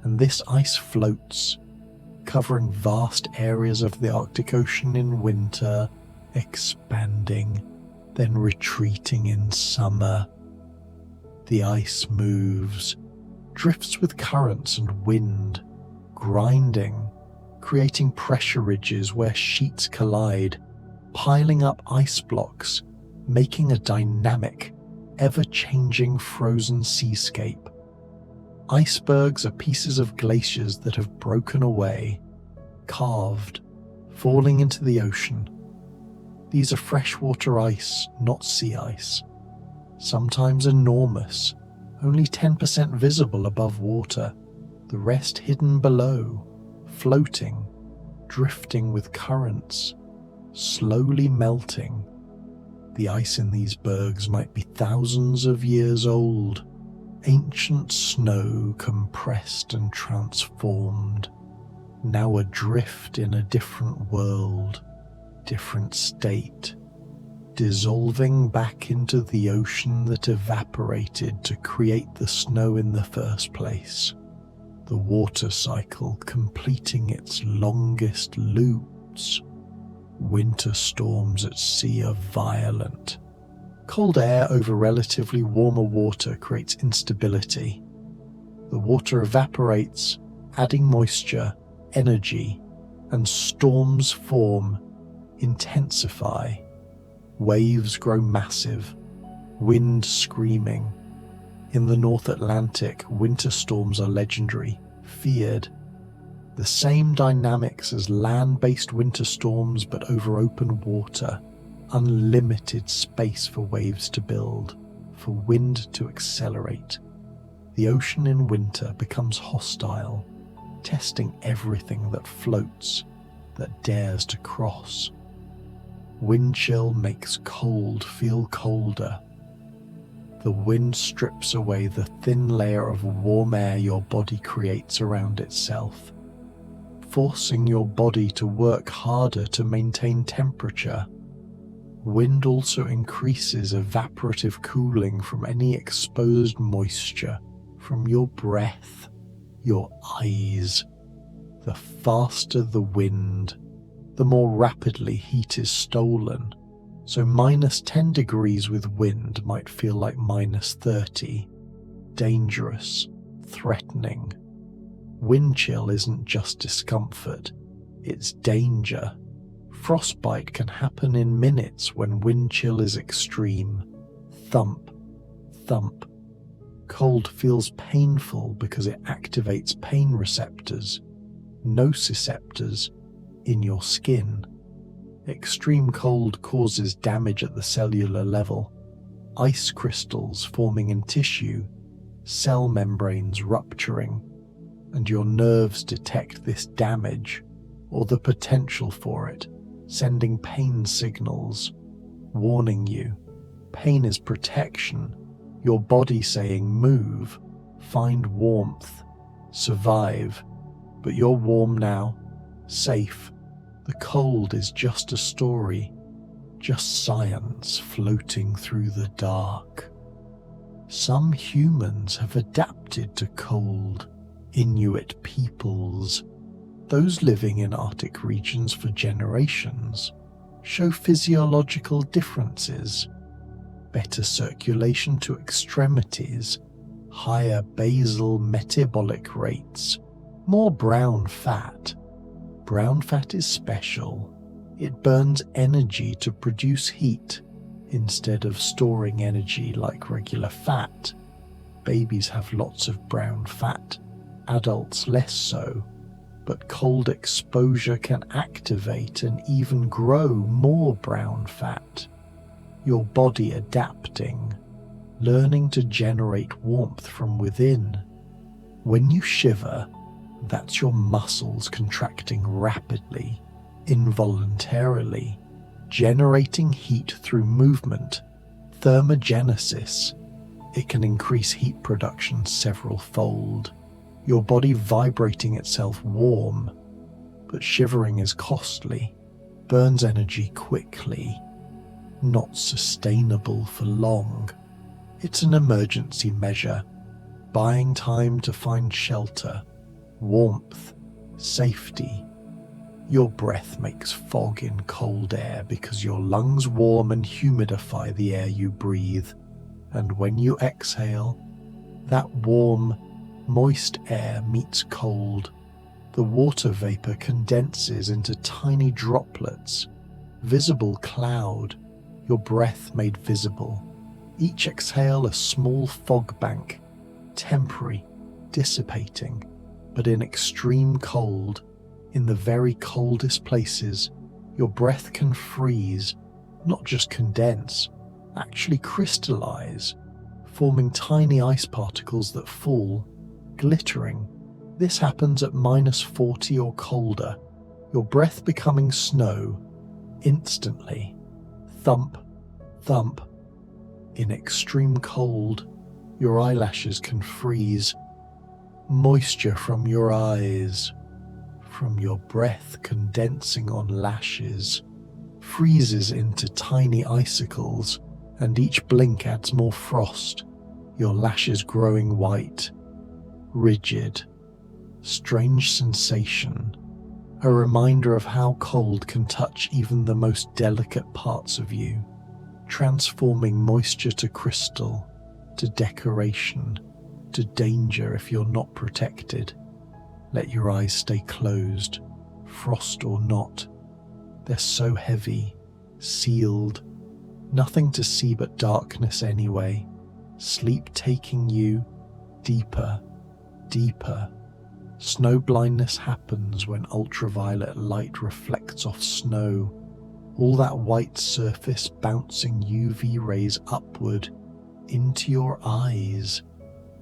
and this ice floats, covering vast areas of the Arctic Ocean in winter, expanding, then retreating in summer. The ice moves, drifts with currents and wind, grinding, creating pressure ridges where sheets collide, piling up ice blocks, making a dynamic, ever-changing frozen seascape. Icebergs are pieces of glaciers that have broken away, carved, falling into the ocean. These are freshwater ice, not sea ice. Sometimes enormous, only 10% visible above water, the rest hidden below, floating, drifting with currents, slowly melting. The ice in these bergs might be thousands of years old, ancient snow compressed and transformed, now adrift in a different world, different state, dissolving back into the ocean that evaporated to create the snow in the first place. The water cycle completing its longest loops. Winter storms at sea are violent. Cold air over relatively warmer water creates instability. The water evaporates, adding moisture, energy, and storms form, intensify. Waves grow massive, wind screaming. In the North Atlantic, winter storms are legendary, feared. The same dynamics as land-based winter storms, but over open water. Unlimited space for waves to build, for wind to accelerate. The ocean in winter becomes hostile, testing everything that floats, that dares to cross. Wind chill makes cold feel colder. The wind strips away the thin layer of warm air your body creates around itself, forcing your body to work harder to maintain temperature. Wind also increases evaporative cooling from any exposed moisture, from your breath, your eyes. The faster the wind, the more rapidly heat is stolen. So -10 degrees with wind might feel like -30. Dangerous, threatening. Wind chill isn't just discomfort, it's danger. Frostbite can happen in minutes when wind chill is extreme. Thump, thump. Cold feels painful because it activates pain receptors, nociceptors, in your skin. Extreme cold causes damage at the cellular level, ice crystals forming in tissue, cell membranes rupturing, and your nerves detect this damage, or the potential for it, sending pain signals, warning you. Pain is protection, your body saying move, find warmth, survive. But you're warm now, safe. The cold is just a story, just science floating through the dark. Some humans have adapted to cold, Inuit peoples. Those living in Arctic regions for generations show physiological differences. Better circulation to extremities, higher basal metabolic rates, more brown fat. Brown fat is special. It burns energy to produce heat instead of storing energy like regular fat. Babies have lots of brown fat, adults less so, but cold exposure can activate and even grow more brown fat. Your body adapting, learning to generate warmth from within. When you shiver, That's your muscles contracting rapidly, involuntarily, generating heat through movement. Thermogenesis. It can increase heat production several-fold, your body vibrating itself warm. But shivering is costly, burns energy quickly, not sustainable for long. It's an emergency measure, buying time to find shelter, warmth, safety. Your breath makes fog in cold air because your lungs warm and humidify the air you breathe. And when you exhale, that warm, moist air meets cold. The water vapor condenses into tiny droplets, visible cloud, your breath made visible. Each exhale a small fog bank, temporary, dissipating, but in extreme cold, in the very coldest places, your breath can freeze, not just condense, actually crystallize, forming tiny ice particles that fall, glittering. This happens at -40 or colder, your breath becoming snow, instantly. Thump, thump. In extreme cold, your eyelashes can freeze. Moisture from your eyes, from your breath condensing on lashes, freezes into tiny icicles, and each blink adds more frost, your lashes growing white, rigid. Strange sensation, a reminder of how cold can touch even the most delicate parts of you, transforming moisture to crystal, to decoration, to danger if you're not protected. Let your eyes stay closed, frost or not. They're so heavy, sealed, nothing to see but darkness anyway. Sleep taking you deeper, deeper. Snow blindness happens when ultraviolet light reflects off snow, all that white surface bouncing UV rays upward into your eyes,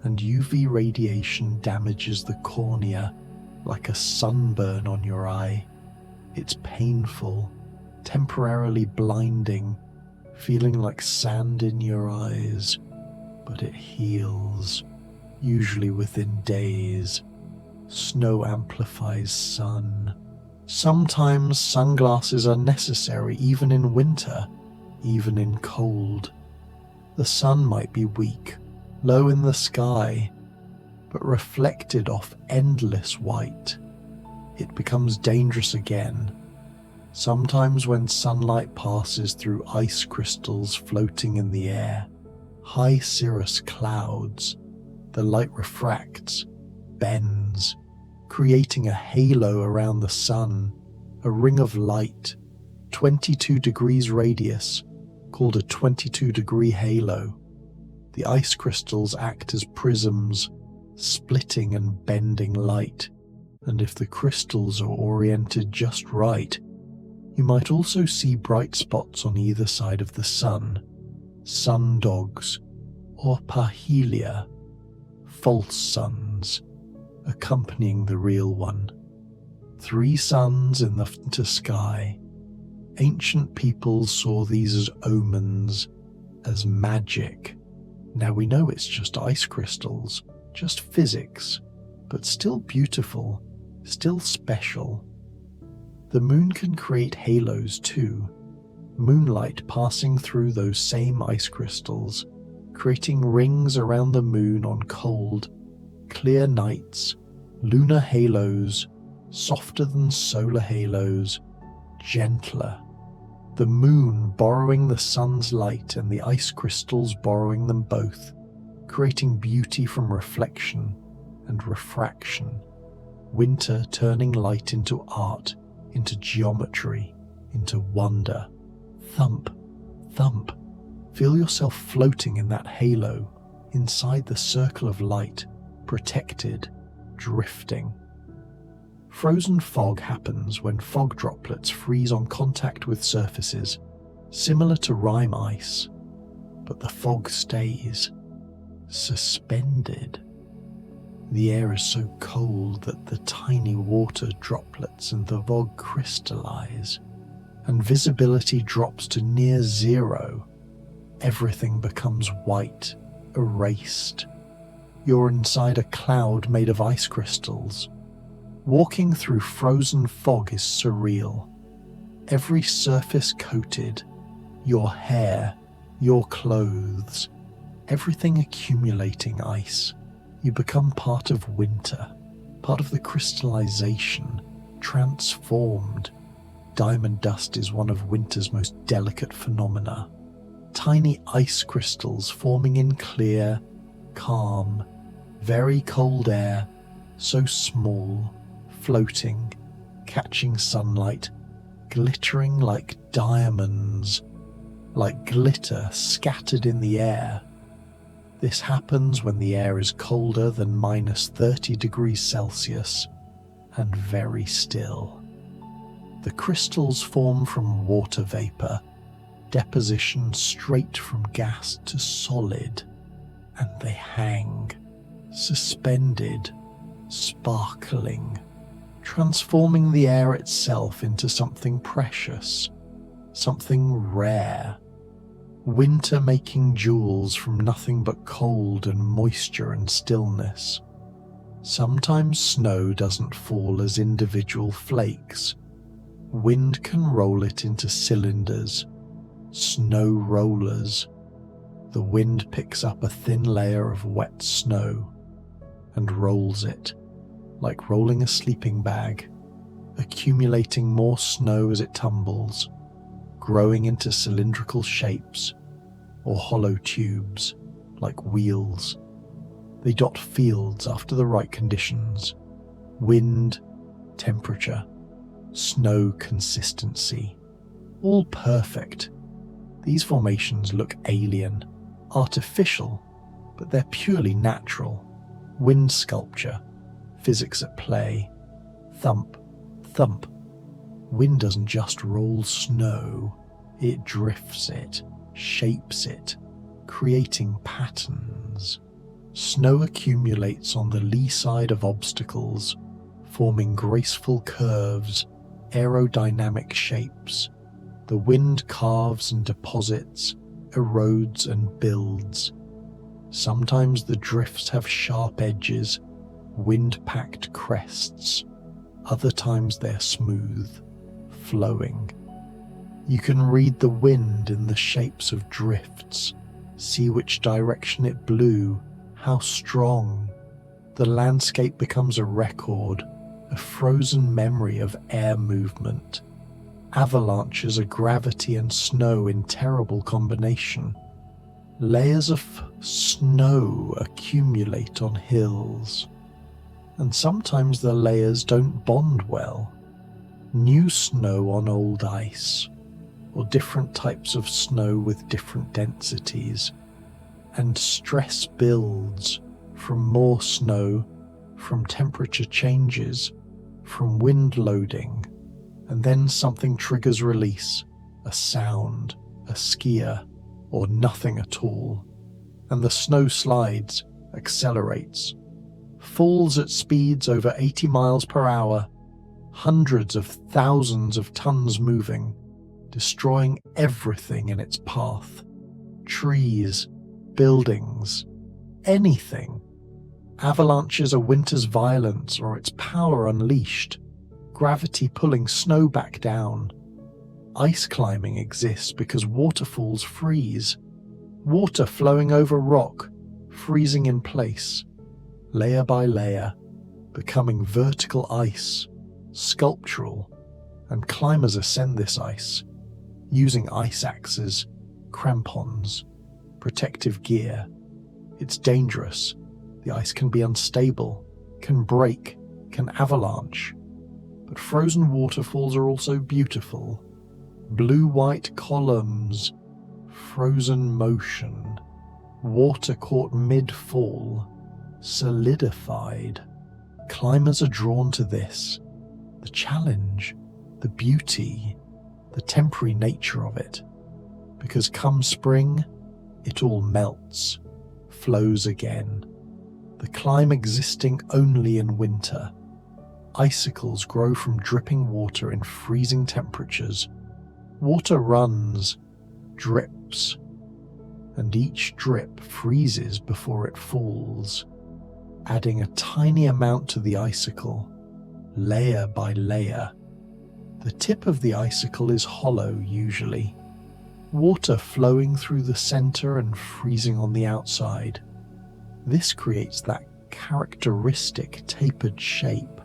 and UV radiation damages the cornea like a sunburn on your eye. It's painful, temporarily blinding, feeling like sand in your eyes, but it heals, usually within days. Snow amplifies sun. Sometimes sunglasses are necessary even in winter, even in cold. The sun might be weak, low in the sky, but reflected off endless white. It becomes dangerous again. Sometimes when sunlight passes through ice crystals floating in the air, high cirrus clouds, the light refracts, bends, creating a halo around the sun, a ring of light, 22 degrees radius, called a 22-degree halo. The ice crystals act as prisms, splitting and bending light, and if the crystals are oriented just right, you might also see bright spots on either side of the sun, sun dogs, or parhelia, false suns, accompanying the real one. 3 suns in the sky. Ancient peoples saw these as omens, as magic. Now we know it's just ice crystals, just physics, but still beautiful, still special. The moon can create halos too, moonlight passing through those same ice crystals, creating rings around the moon on cold, clear nights, lunar halos, softer than solar halos, gentler. The moon borrowing the sun's light and the ice crystals borrowing them both, creating beauty from reflection and refraction. Winter turning light into art, into geometry, into wonder. Thump, thump. Feel yourself floating in that halo, inside the circle of light, protected, drifting. Frozen fog happens when fog droplets freeze on contact with surfaces, similar to rime ice, but the fog stays, suspended. The air is so cold that the tiny water droplets in the fog crystallize, and visibility drops to near zero. Everything becomes white, erased. You're inside a cloud made of ice crystals. Walking through frozen fog is surreal. Every surface coated, your hair, your clothes, everything accumulating ice. You become part of winter, part of the crystallization, transformed. Diamond dust is one of winter's most delicate phenomena. Tiny ice crystals forming in clear, calm, very cold air, so small, floating, catching sunlight, glittering like diamonds, like glitter scattered in the air. This happens when the air is colder than -30 degrees Celsius and very still. The crystals form from water vapor, deposition straight from gas to solid, and they hang, suspended, sparkling, transforming the air itself into something precious, something rare. Winter making jewels from nothing but cold and moisture and stillness. Sometimes snow doesn't fall as individual flakes. Wind can roll it into cylinders, snow rollers. The wind picks up a thin layer of wet snow and rolls it, like rolling a sleeping bag, accumulating more snow as it tumbles, growing into cylindrical shapes or hollow tubes like wheels. They dot fields after the right conditions: wind, temperature, snow consistency, all perfect. These formations look alien, artificial, but they're purely natural. Wind sculpture, physics at play. Thump, thump. Wind doesn't just roll snow, it drifts it, shapes it, creating patterns. Snow accumulates on the lee side of obstacles, forming graceful curves, aerodynamic shapes. The wind carves and deposits, erodes and builds. Sometimes the drifts have sharp edges, wind-packed crests. Other times they're smooth, flowing. You can read the wind in the shapes of drifts, see which direction it blew, how strong. The landscape becomes a record, a frozen memory of air movement. Avalanches are gravity and snow in terrible combination. Layers of snow accumulate on hills, and sometimes the layers don't bond well. New snow on old ice, or different types of snow with different densities, and stress builds from more snow, from temperature changes, from wind loading, and then something triggers release, a sound, a skier, or nothing at all, and the snow slides, accelerates, falls at speeds over 80 miles per hour, hundreds of thousands of tons moving, destroying everything in its path. Trees, buildings, anything. Avalanches are winter's violence or its power unleashed, gravity pulling snow back down. Ice climbing exists because waterfalls freeze, water flowing over rock, freezing in place, layer by layer, becoming vertical ice, sculptural, and climbers ascend this ice, using ice axes, crampons, protective gear. It's dangerous. The ice can be unstable, can break, can avalanche. But frozen waterfalls are also beautiful. Blue-white columns, frozen motion, water caught mid-fall, solidified. Climbers are drawn to this, the challenge, the beauty, the temporary nature of it, because come spring, it all melts, flows again. the climb existing only in winter. Icicles grow from dripping water in freezing temperatures. Water runs, drips, and each drip freezes before it falls, adding a tiny amount to the icicle, layer by layer. The tip of the icicle is hollow usually, water flowing through the center and freezing on the outside. This creates that characteristic tapered shape,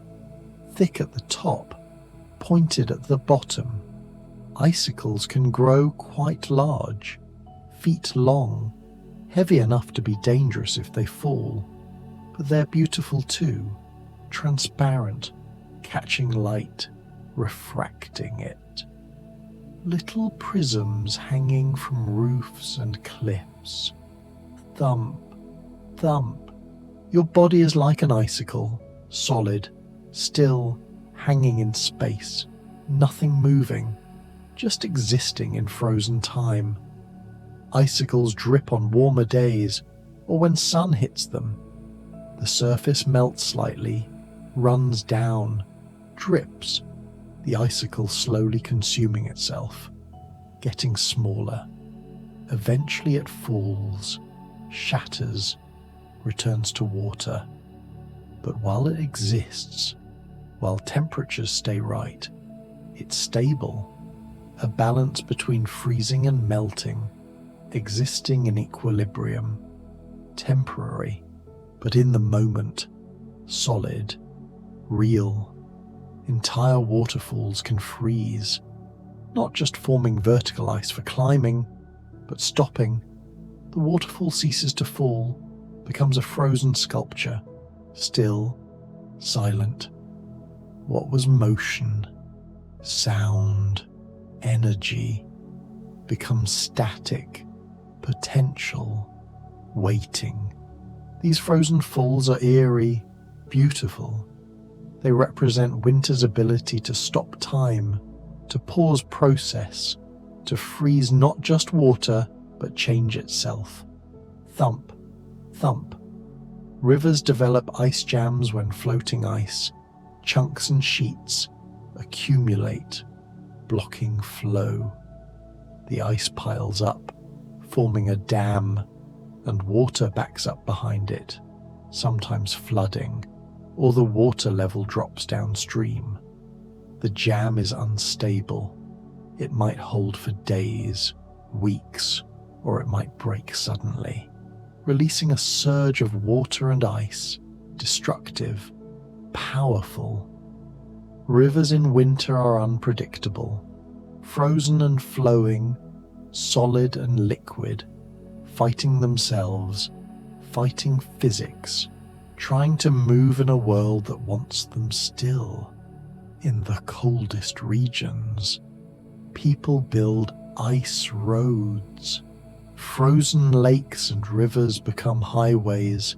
thick at the top, pointed at the bottom. Icicles can grow quite large, feet long, heavy enough to be dangerous if they fall, but they're beautiful too, transparent, catching light, refracting it. Little prisms hanging from roofs and cliffs. Thump, thump. Your body is like an icicle, solid, still, hanging in space, nothing moving, just existing in frozen time. Icicles drip on warmer days or when sun hits them. The surface melts slightly, runs down, drips, the icicle slowly consuming itself, getting smaller. Eventually it falls, shatters, returns to water. But while it exists, while temperatures stay right, it's stable, a balance between freezing and melting, existing in equilibrium, temporary, but in the moment, solid, real. Entire waterfalls can freeze, not just forming vertical ice for climbing, but stopping. The waterfall ceases to fall, becomes a frozen sculpture, still, silent. What was motion, sound, energy, becomes static, potential, waiting. These frozen falls are eerie, beautiful. They represent winter's ability to stop time, to pause process, to freeze not just water, but change itself. Thump, thump. Rivers develop ice jams when floating ice, chunks and sheets, accumulate, blocking flow. The ice piles up, forming a dam, and water backs up behind it, sometimes flooding, or the water level drops downstream. The jam is unstable. It might hold for days, weeks, or it might break suddenly, releasing a surge of water and ice, destructive, powerful. Rivers in winter are unpredictable, frozen and flowing, solid and liquid, fighting themselves, fighting physics, trying to move in a world that wants them still. In the coldest regions, people build ice roads. Frozen lakes and rivers become highways.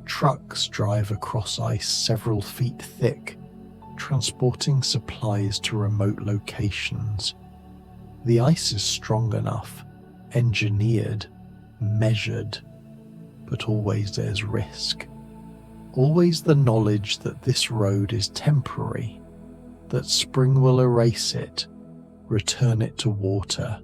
Trucks drive across ice several feet thick, transporting supplies to remote locations. The ice is strong enough, engineered, measured, but always there's risk. Always the knowledge that this road is temporary, that spring will erase it, return it to water.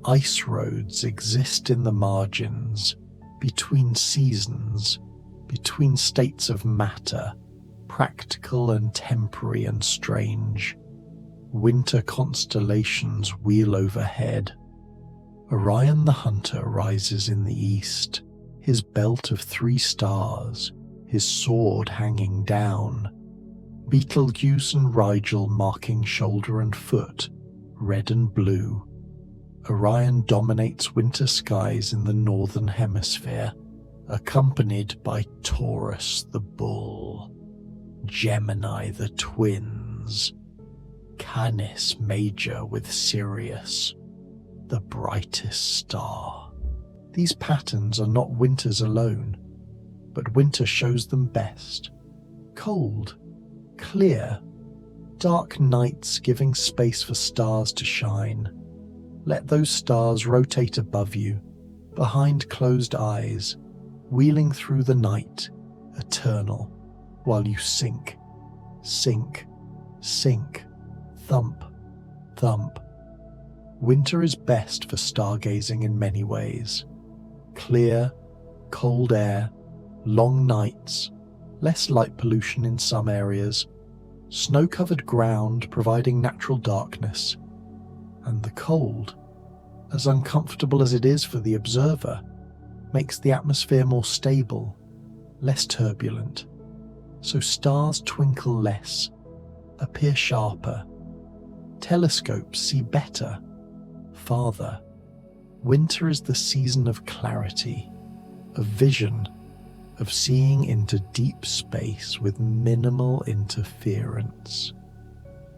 Ice roads exist in the margins, between seasons, between states of matter, practical and temporary and strange. Winter constellations wheel overhead. Orion the Hunter rises in the east, his belt of 3 stars, his sword hanging down. Betelgeuse and Rigel marking shoulder and foot, red and blue. Orion dominates winter skies in the northern hemisphere, accompanied by Taurus the bull, Gemini the twins, Canis Major with Sirius, the brightest star. These patterns are not winter's alone, but winter shows them best. Cold, clear, dark nights giving space for stars to shine. Let those stars rotate above you, behind closed eyes, wheeling through the night, eternal, while you sink, sink, sink, thump, thump. Winter is best for stargazing in many ways. Clear, cold air, long nights, less light pollution in some areas, snow-covered ground providing natural darkness, and the cold, as uncomfortable as it is for the observer, makes the atmosphere more stable, less turbulent, so stars twinkle less, appear sharper, telescopes see better, farther. Winter is the season of clarity, of vision, of seeing into deep space with minimal interference.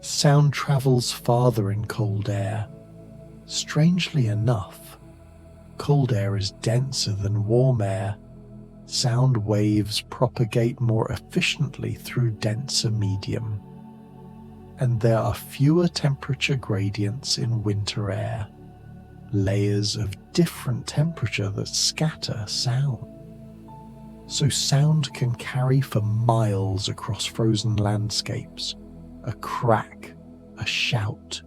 Sound travels farther in cold air. Strangely enough, cold air is denser than warm air. Sound waves propagate more efficiently through denser medium. And there are fewer temperature gradients in winter air, layers of different temperature that scatter sound. So sound can carry for miles across frozen landscapes, a crack, a shout,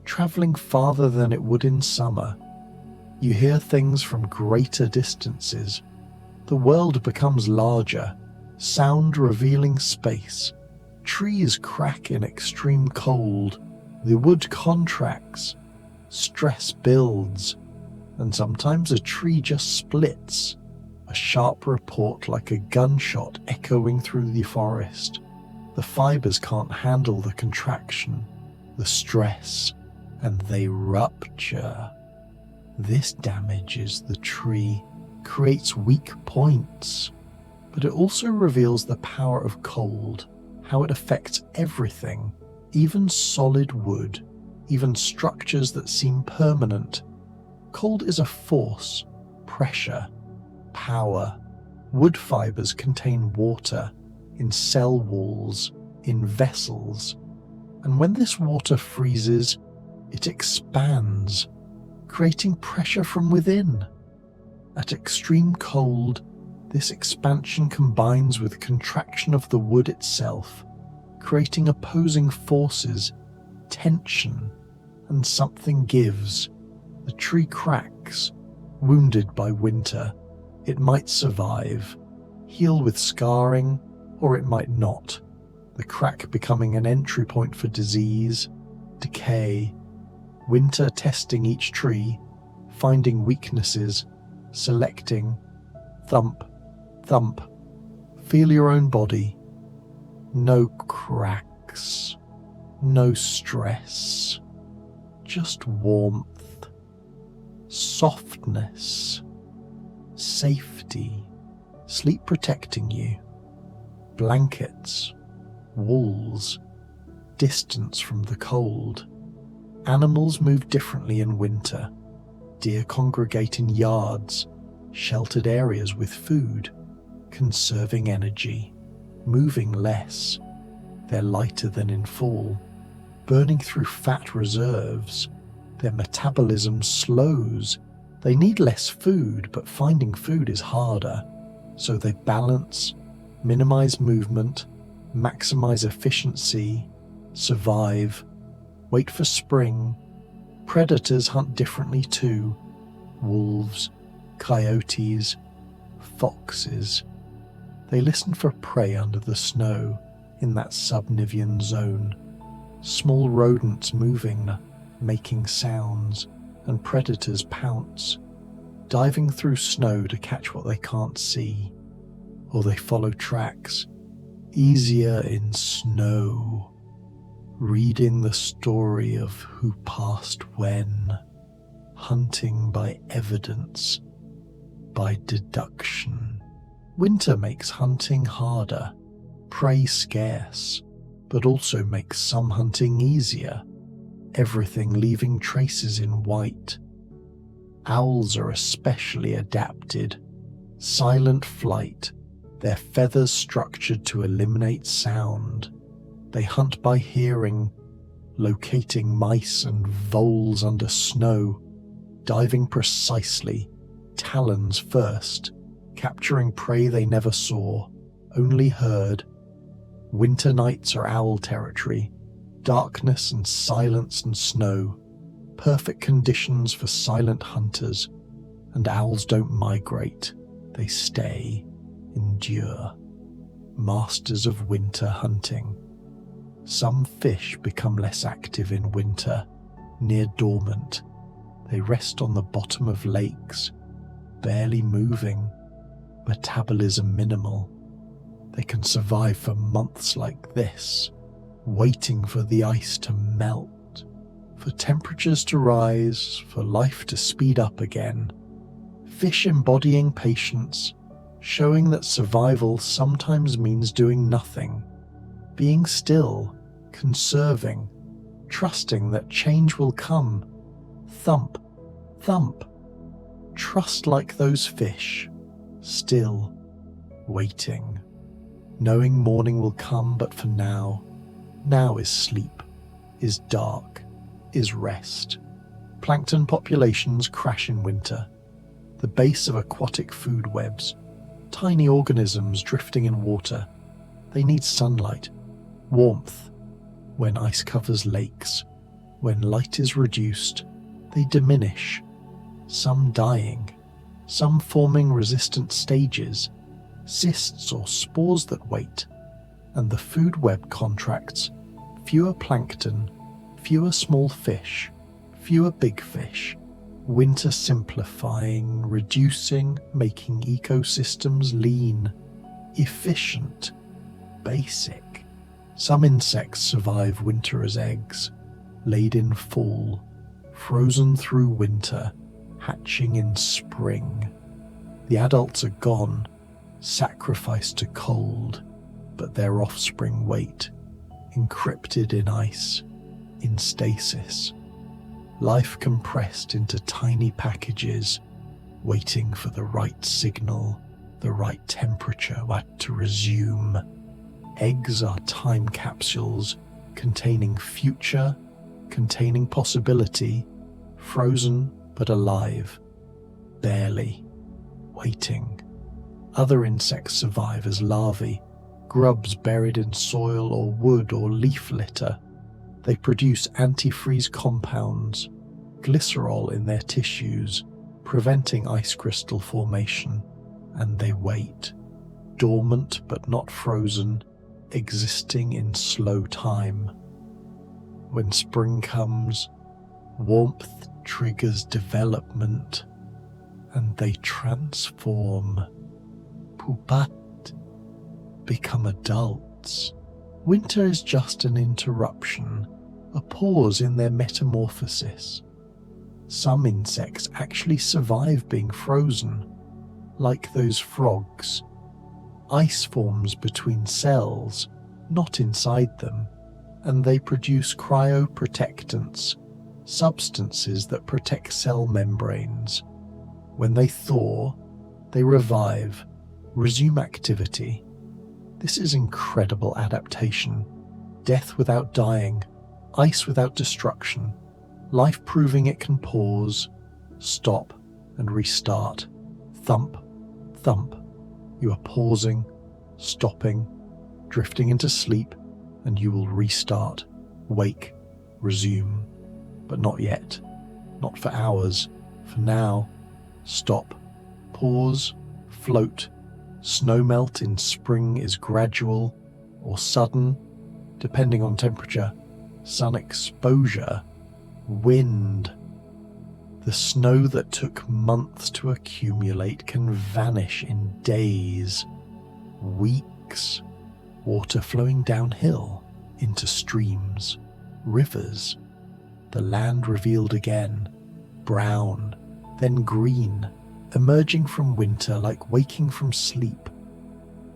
travelling farther than it would in summer. You hear things from greater distances. The world becomes larger, sound revealing space. Trees crack in extreme cold, the wood contracts, stress builds, and sometimes a tree just splits, a sharp report like a gunshot echoing through the forest. The fibers can't handle the contraction, the stress, and they rupture. This damages the tree, creates weak points, but it also reveals the power of cold, how it affects everything, even solid wood, even structures that seem permanent. Cold is a force, pressure, power. Wood fibers contain water in cell walls, in vessels, and when this water freezes, it expands, creating pressure from within. At extreme cold, this expansion combines with contraction of the wood itself, creating opposing forces, tension, and something gives. The tree cracks, wounded by winter. It might survive, heal with scarring, or it might not, the crack becoming an entry point for disease, decay. Winter testing each tree, finding weaknesses, selecting, thump, thump. Feel your own body. No cracks, no stress, just warmth, softness, safety, sleep protecting you, blankets, walls, distance from the cold. Animals move differently in winter. Deer congregate in yards, sheltered areas with food, conserving energy, moving less. They're lighter than in fall, burning through fat reserves. Their metabolism slows. They need less food, but finding food is harder. So they balance, minimize movement, maximize efficiency, survive, wait for spring. Predators hunt differently too. Wolves, coyotes, foxes. They listen for prey under the snow in that subnivean zone. Small rodents moving, making sounds, and predators pounce, diving through snow to catch what they can't see. Or they follow tracks, easier in snow, reading the story of who passed when, hunting by evidence, by deduction. Winter makes hunting harder, prey scarce, but also makes some hunting easier, everything leaving traces in white. Owls are especially adapted, silent flight, their feathers structured to eliminate sound. They hunt by hearing, locating mice and voles under snow, diving precisely, talons first, capturing prey they never saw, only heard. Winter nights are owl territory, darkness and silence and snow, perfect conditions for silent hunters, and owls don't migrate, they stay, endure. Masters of winter hunting. Some fish become less active in winter, near dormant. They rest on the bottom of lakes, barely moving, metabolism minimal. They can survive for months like this, waiting for the ice to melt, for temperatures to rise, for life to speed up again. Fish embodying patience, showing that survival sometimes means doing nothing, being still, conserving, trusting that change will come. Thump, thump. Trust like those fish, still, waiting, knowing morning will come, but for now is sleep, is dark, is rest. Plankton populations crash in winter, the base of aquatic food webs, tiny organisms drifting in water. They need sunlight, warmth. When ice covers lakes, when light is reduced, they diminish, some dying, some forming resistant stages, cysts or spores that wait, and the food web contracts, fewer plankton, fewer small fish, fewer big fish, winter simplifying, reducing, making ecosystems lean, efficient, basic. Some insects survive winter as eggs, laid in fall, frozen through winter, hatching in spring. The adults are gone, sacrificed to cold, but their offspring wait, encrypted in ice, in stasis. Life compressed into tiny packages, waiting for the right signal, the right temperature to resume. Eggs are time capsules containing future, containing possibility, frozen but alive, barely, waiting. Other insects survive as larvae, grubs buried in soil or wood or leaf litter. They produce antifreeze compounds, glycerol in their tissues, preventing ice crystal formation, and they wait, dormant but not frozen, existing in slow time. When spring comes, warmth triggers development, and they transform, pupat, become adults. Winter is just an interruption, a pause in their metamorphosis. Some insects actually survive being frozen, like those frogs. Ice forms between cells, not inside them, and they produce cryoprotectants, substances that protect cell membranes. When they thaw, they revive, resume activity. This is incredible adaptation. Death without dying, ice without destruction, life proving it can pause, stop, and restart. Thump, thump. You are pausing, stopping, drifting into sleep, and you will restart, wake, resume. But not yet, not for hours. For now, stop, pause, float. Snowmelt in spring is gradual or sudden, depending on temperature. Sun exposure, wind. The snow that took months to accumulate can vanish in days, weeks. Water flowing downhill into streams, rivers. The land revealed again, brown, then green, emerging from winter like waking from sleep.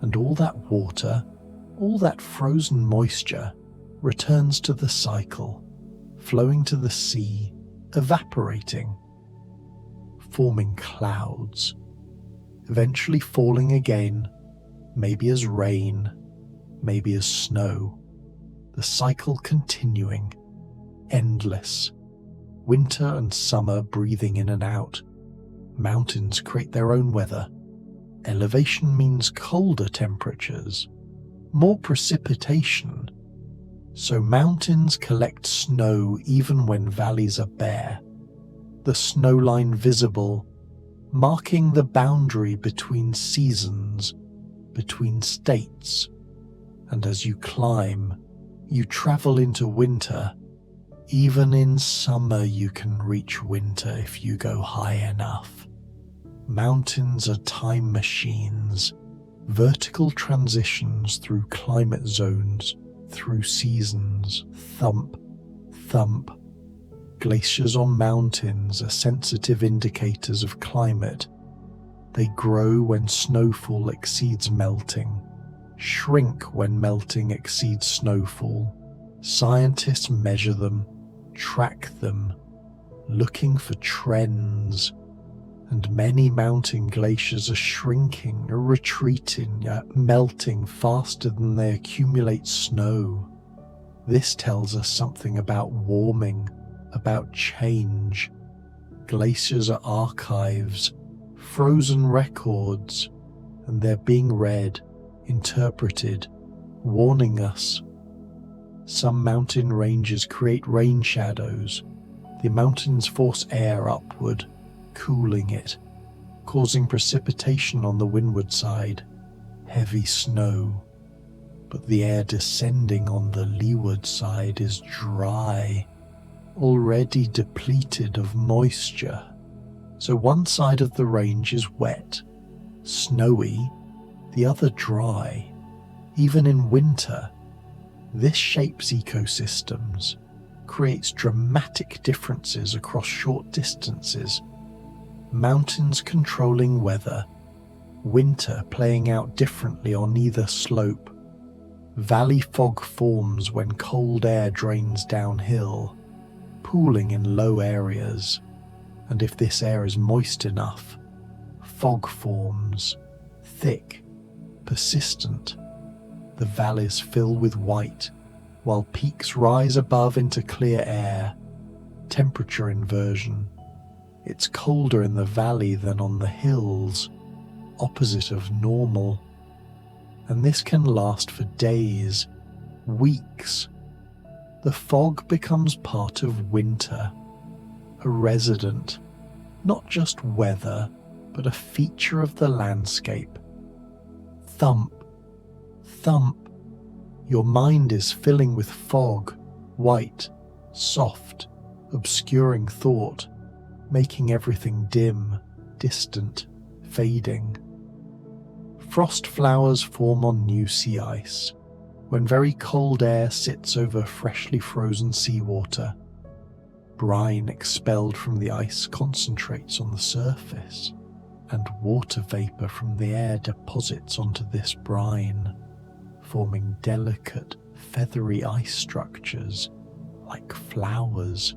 And all that water, all that frozen moisture, returns to the cycle, flowing to the sea, evaporating, forming clouds, eventually falling again, maybe as rain, maybe as snow, the cycle continuing, endless, winter and summer breathing in and out. Mountains create their own weather, Elevation means colder temperatures, more precipitation, so mountains collect snow even when valleys are bare, the snow line visible, marking the boundary between seasons, between states, and as you climb, you travel into winter. Even in summer you can reach winter if you go high enough. Mountains are time machines, vertical transitions through climate zones, through seasons. Thump, thump. Glaciers on mountains are sensitive indicators of climate. They grow when snowfall exceeds melting, shrink when melting exceeds snowfall. Scientists measure them, track them, looking for trends. And many mountain glaciers are shrinking, are retreating, are melting faster than they accumulate snow. This tells us something about warming, about change. Glaciers are archives, frozen records, and they're being read, interpreted, warning us. Some mountain ranges create rain shadows. The mountains force air upward, cooling it, causing precipitation on the windward side, heavy snow. But the air descending on the leeward side is dry, already depleted of moisture. So one side of the range is wet, snowy, the other dry. Even in winter, this shapes ecosystems, creates dramatic differences across short distances. Mountains controlling weather, winter playing out differently on either slope. Valley fog forms when cold air drains downhill, pooling in low areas, and if this air is moist enough, fog forms, thick, persistent. The valleys fill with white, while peaks rise above into clear air. Temperature inversion. It's colder in the valley than on the hills, opposite of normal. And this can last for days, weeks. The fog becomes part of winter, a resident, not just weather, but a feature of the landscape. Thump, thump. Your mind is filling with fog, white, soft, obscuring thought, making everything dim, distant, fading. Frost flowers form on new sea ice, when very cold air sits over freshly frozen seawater. Brine expelled from the ice concentrates on the surface, and water vapor from the air deposits onto this brine, forming delicate, feathery ice structures like flowers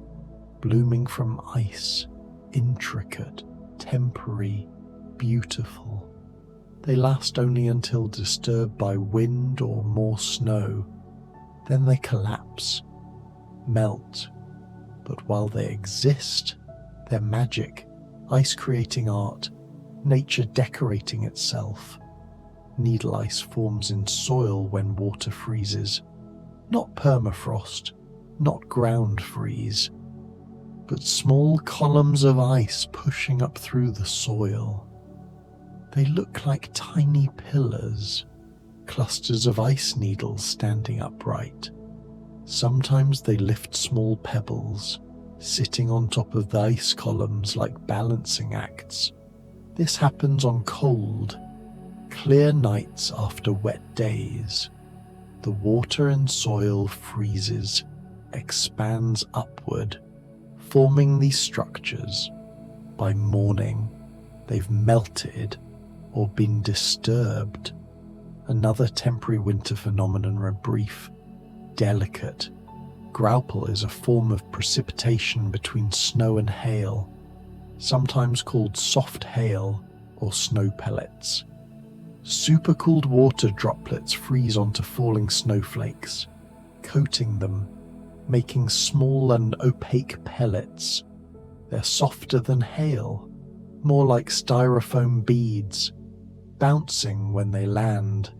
blooming from ice, intricate, temporary, beautiful. They last only until disturbed by wind or more snow. Then they collapse, melt. But while they exist, they're magic, ice creating art, nature decorating itself. Needle ice forms in soil when water freezes. Not permafrost, not ground freeze, but small columns of ice pushing up through the soil. They look like tiny pillars, clusters of ice needles standing upright. Sometimes they lift small pebbles, sitting on top of the ice columns like balancing acts. This happens on cold, clear nights after wet days. The water and soil freezes, expands upward, forming these structures. By morning, they've melted or been disturbed. Another temporary winter phenomenon, a brief, delicate. Graupel is a form of precipitation between snow and hail, sometimes called soft hail or snow pellets. Supercooled water droplets freeze onto falling snowflakes, coating them, making small and opaque pellets. They're softer than hail, more like styrofoam beads. bouncing when they land.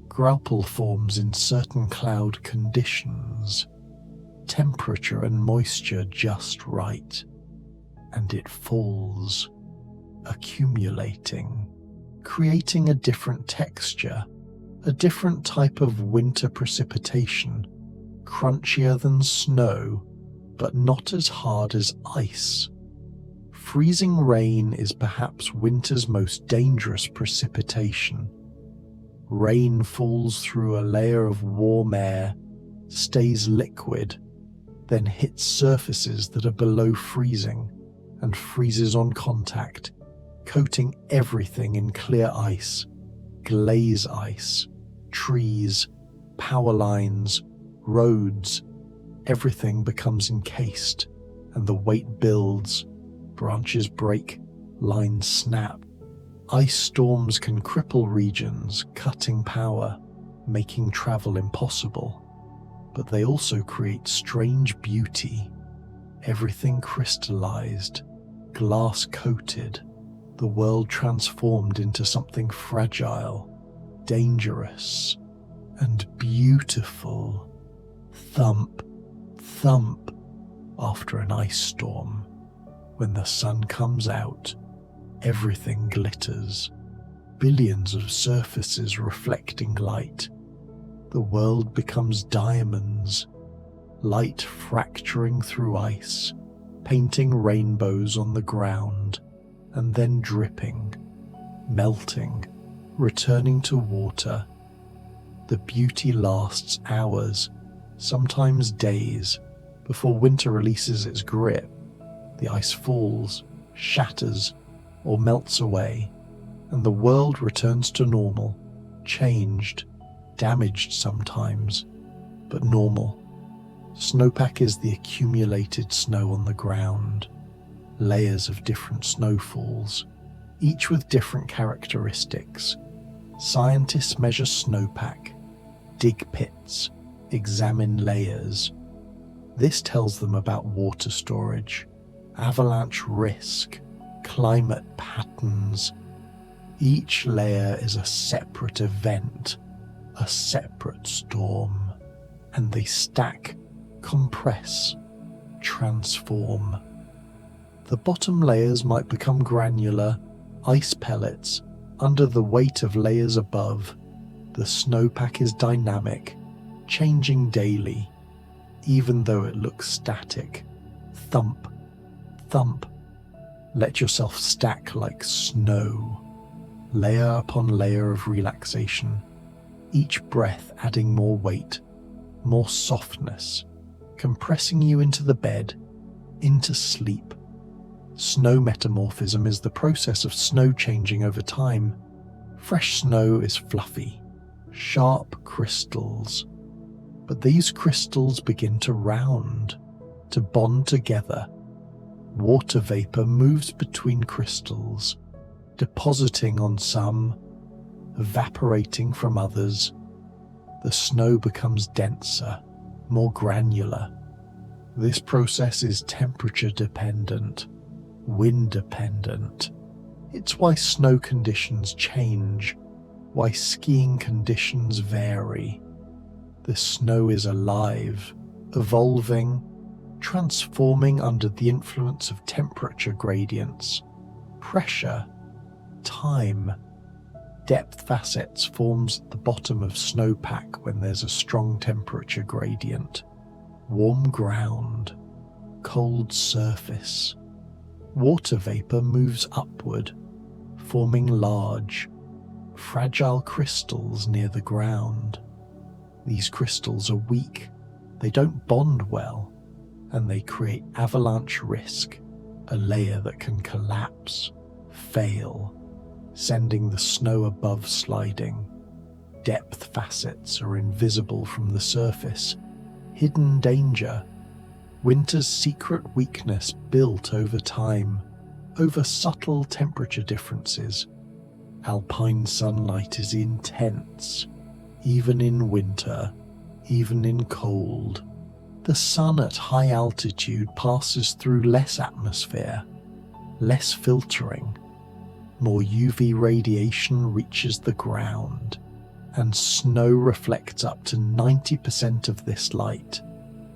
Graupel forms in certain cloud conditions, temperature and moisture just right, and it falls, accumulating, creating a different texture, a different type of winter precipitation, crunchier than snow, but not as hard as ice. Freezing rain is perhaps winter's most dangerous precipitation. Rain falls through a layer of warm air, stays liquid, then hits surfaces that are below freezing and freezes on contact, coating everything in clear ice, glaze ice, trees, power lines, roads. Everything becomes encased, and the weight builds, branches break, lines snap. Ice storms can cripple regions, cutting power, making travel impossible. But they also create strange beauty. Everything crystallized, glass-coated, the world transformed into something fragile, dangerous, and beautiful. Thump, thump, after an ice storm. When the sun comes out, everything glitters, billions of surfaces reflecting light. The world becomes diamonds, light fracturing through ice, painting rainbows on the ground, and then dripping, melting, returning to water. The beauty lasts hours, sometimes days, before winter releases its grip. The ice falls, shatters, or melts away, and the world returns to normal, changed, damaged sometimes, but normal. Snowpack is the accumulated snow on the ground, layers of different snowfalls, each with different characteristics. Scientists measure snowpack, dig pits, examine layers. This tells them about water storage, avalanche risk, climate patterns. Each layer is a separate event, a separate storm, and they stack, compress, transform. The bottom layers might become granular, ice pellets, under the weight of layers above. The snowpack is dynamic, changing daily, even though it looks static. Thump, thump. Let yourself stack like snow, layer upon layer of relaxation, each breath adding more weight, more softness, compressing you into the bed, into sleep. Snow metamorphism is the process of snow changing over time. Fresh snow is fluffy, sharp crystals, but these crystals begin to round, to bond together. Water vapor moves between crystals, depositing on some, evaporating from others. The snow becomes denser, more granular. This process is temperature dependent, wind dependent. It's why snow conditions change, why skiing conditions vary. The snow is alive, evolving, transforming under the influence of temperature gradients, pressure, time. Depth facets forms at the bottom of snowpack when there's a strong temperature gradient. Warm ground, cold surface. Water vapor moves upward, forming large, fragile crystals near the ground. These crystals are weak, they don't bond well, and they create avalanche risk, a layer that can collapse, fail, sending the snow above sliding. Depth facets are invisible from the surface, hidden danger. Winter's secret weakness built over time, over subtle temperature differences. Alpine sunlight is intense, even in winter, even in cold. The sun at high altitude passes through less atmosphere, less filtering, more UV radiation reaches the ground, and snow reflects up to 90% of this light,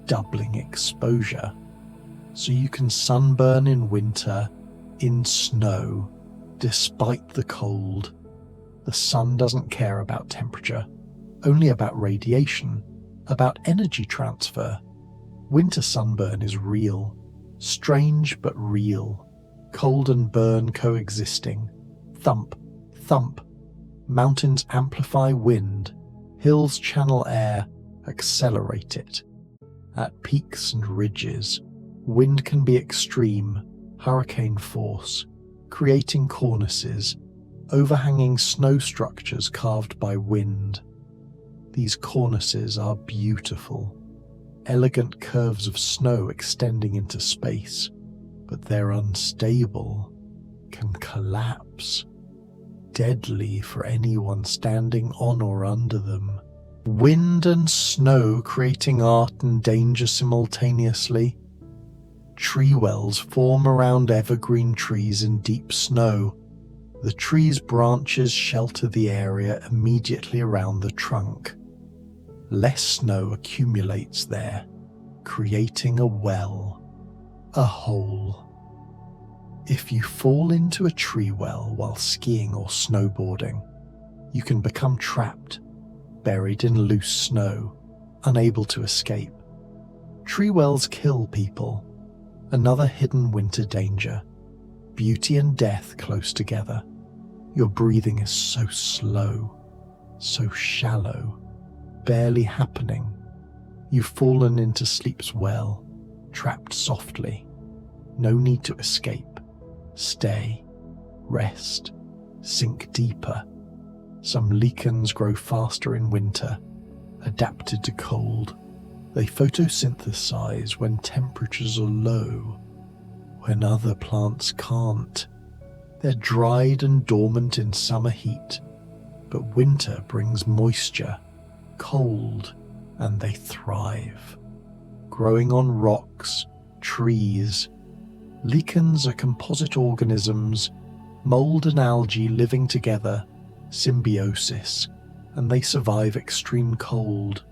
doubling exposure. So you can sunburn in winter in snow despite the cold. The sun doesn't care about temperature, only about radiation, about energy transfer. Winter sunburn is real, strange but real. Cold and burn coexisting. Thump, thump. Mountains amplify wind. Hills channel air, accelerate it. At peaks and ridges, wind can be extreme, hurricane force, creating cornices, overhanging snow structures carved by wind. These cornices are beautiful, elegant curves of snow extending into space, but they're unstable, can collapse, deadly for anyone standing on or under them. Wind and snow creating art and danger simultaneously. Tree wells form around evergreen trees in deep snow. The tree's branches shelter the area immediately around the trunk. Less snow accumulates there, creating a well, a hole. If you fall into a tree well while skiing or snowboarding, you can become trapped, buried in loose snow, unable to escape. Tree wells kill people. Another hidden winter danger. Beauty and death close together. Your breathing is so slow, so shallow, barely happening. You've fallen into sleep's well, trapped softly. No need to escape. Stay, rest, sink deeper. Some lichens grow faster in winter, adapted to cold. They photosynthesize when temperatures are low, when other plants can't. They're dried and dormant in summer heat, but winter brings moisture, cold, and they thrive. Growing on rocks, trees. Lichens are composite organisms, mold and algae living together, symbiosis, and they survive extreme cold,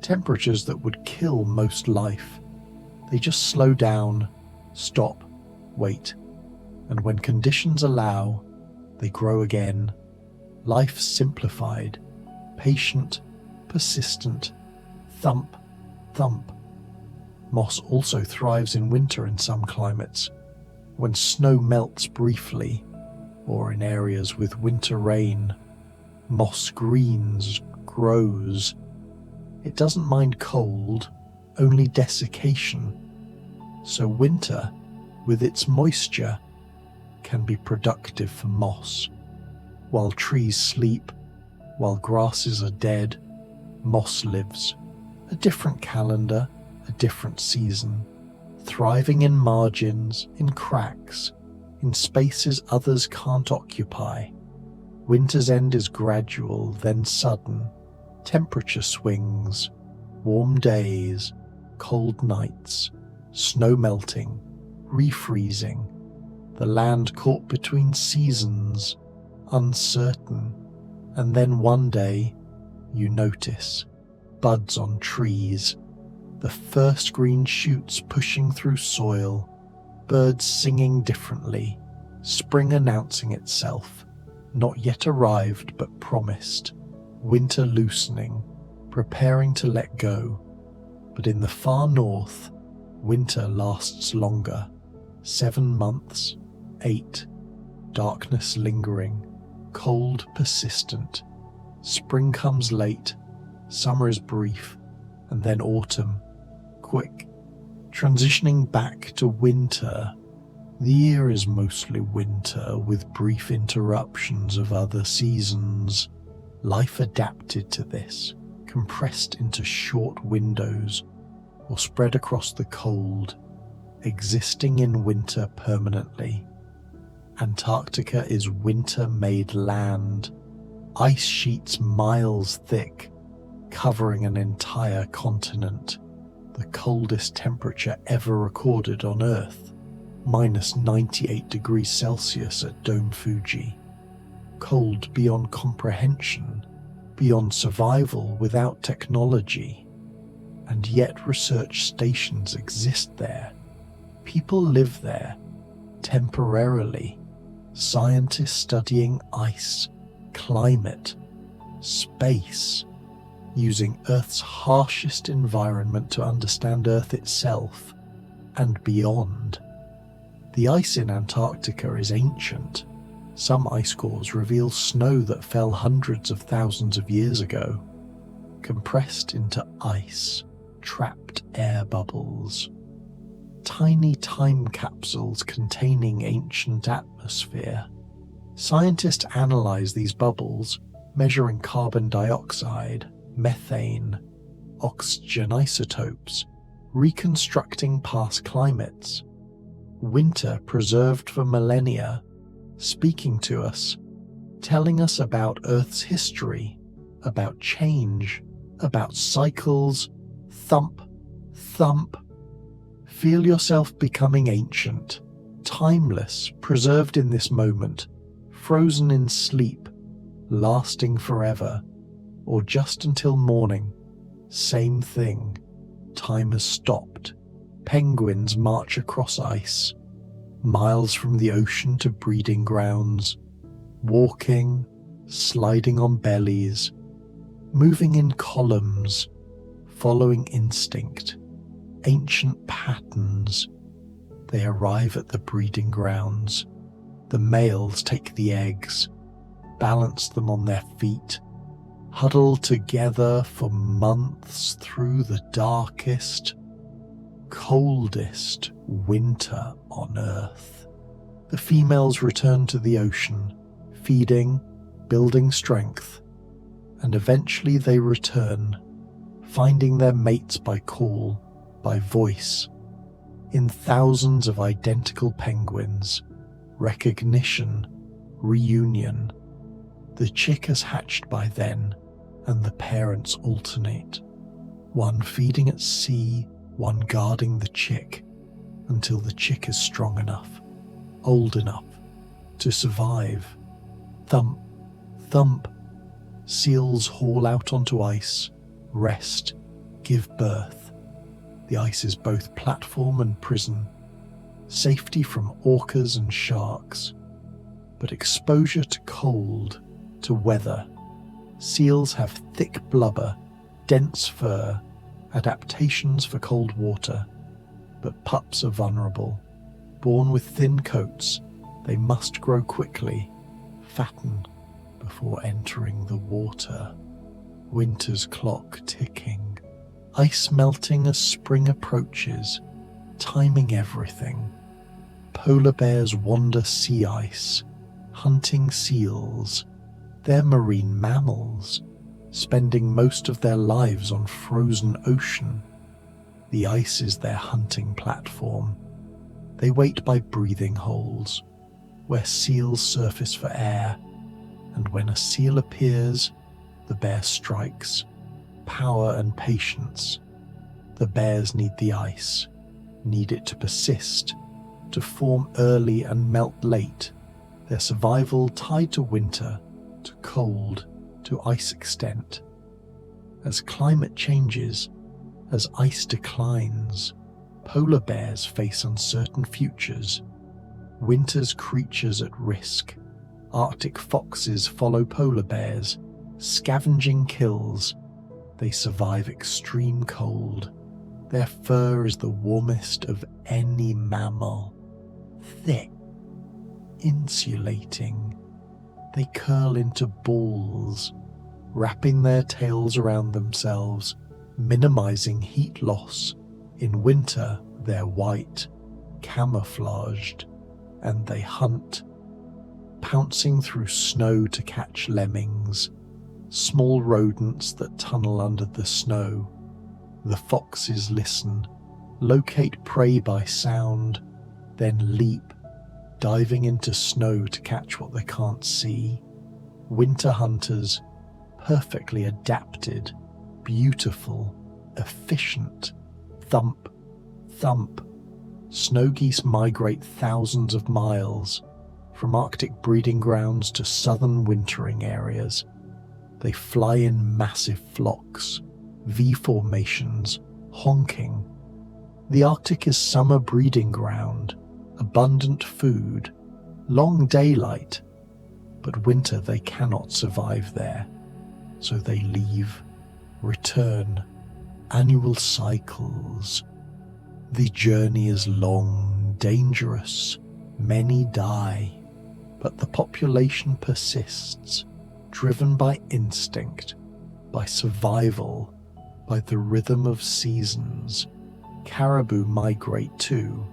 temperatures that would kill most life. They just slow down, stop, wait, and when conditions allow, they grow again. Life simplified, patient, persistent, thump, thump. Moss also thrives in winter in some climates, when snow melts briefly, or in areas with winter rain. Moss greens, grows. It doesn't mind cold, only desiccation. So winter, with its moisture, can be productive for moss. While trees sleep, while grasses are dead, moss lives. A different calendar, a different season, thriving in margins, in cracks, in spaces others can't occupy. Winter's end is gradual, then sudden. Temperature swings, warm days, cold nights, snow melting, refreezing. The land caught between seasons, uncertain, and then one day you notice buds on trees, the first green shoots pushing through soil, birds singing differently, spring announcing itself, not yet arrived but promised, winter loosening, preparing to let go. But in the far north, winter lasts longer, 7 months, 8, darkness lingering, cold persistent. Spring comes late, summer is brief, and then autumn, quick, transitioning back to winter. The year is mostly winter, with brief interruptions of other seasons. Life adapted to this, compressed into short windows, or spread across the cold, existing in winter permanently. Antarctica is winter-made land, ice sheets miles thick, covering an entire continent, the coldest temperature ever recorded on Earth. minus 98 degrees Celsius at Dome Fuji. Cold beyond comprehension, beyond survival without technology. And yet research stations exist there. People live there, temporarily. Scientists studying ice, climate, space, using Earth's harshest environment to understand Earth itself and beyond. The ice in Antarctica is ancient. Some ice cores reveal snow that fell hundreds of thousands of years ago, compressed into ice, trapped air bubbles. Tiny time capsules containing ancient atmosphere. Scientists analyze these bubbles, measuring carbon dioxide, methane, oxygen isotopes, reconstructing past climates. Winter preserved for millennia, speaking to us, telling us about Earth's history, about change, about cycles. Thump, thump. Feel yourself becoming ancient, timeless, preserved in this moment, frozen in sleep, lasting forever, or just until morning. Same thing. Time has stopped. Penguins march across ice, miles from the ocean to breeding grounds, walking, sliding on bellies, moving in columns, following instinct, ancient patterns. They arrive at the breeding grounds. The males take the eggs, balance them on their feet, huddle together for months through the darkest, coldest winter on Earth. The females return to the ocean, feeding, building strength, and eventually they return, finding their mates by call, by voice, in thousands of identical penguins. Recognition, reunion. The chick has hatched by then, and the parents alternate, one feeding at sea, one guarding the chick, until the chick is strong enough, old enough, to survive. Thump, thump. Seals haul out onto ice, rest, give birth. The ice is both platform and prison, safety from orcas and sharks, but exposure to cold, to weather. Seals have thick blubber, dense fur, adaptations for cold water, but pups are vulnerable. Born with thin coats, they must grow quickly, fatten, before entering the water. Winter's clock ticking, ice melting as spring approaches, timing everything. Polar bears wander sea ice, hunting seals. They're marine mammals, spending most of their lives on frozen ocean. The ice is their hunting platform. They wait by breathing holes, where seals surface for air, and when a seal appears, the bear strikes. Power and patience. The bears need the ice, need it to persist, to form early and melt late, their survival tied to winter, to cold, to ice extent. As climate changes, as ice declines, polar bears face uncertain futures. Winter's creatures at risk. Arctic foxes follow polar bears, scavenging kills. They survive extreme cold. Their fur is the warmest of any mammal. Thick, insulating. They curl into balls, wrapping their tails around themselves, minimizing heat loss. In winter, they're white, camouflaged, and they hunt, pouncing through snow to catch lemmings, small rodents that tunnel under the snow. The foxes listen, locate prey by sound, then leap, diving into snow to catch what they can't see. Winter hunters, perfectly adapted, beautiful, efficient. Thump, thump. Snow geese migrate thousands of miles, from Arctic breeding grounds to southern wintering areas. They fly in massive flocks, V formations, honking. The Arctic is summer breeding ground, abundant food, long daylight, but winter they cannot survive there, so they leave, return, annual cycles. The journey is long, dangerous, many die, but the population persists, driven by instinct, by survival, by the rhythm of seasons. Caribou migrate too,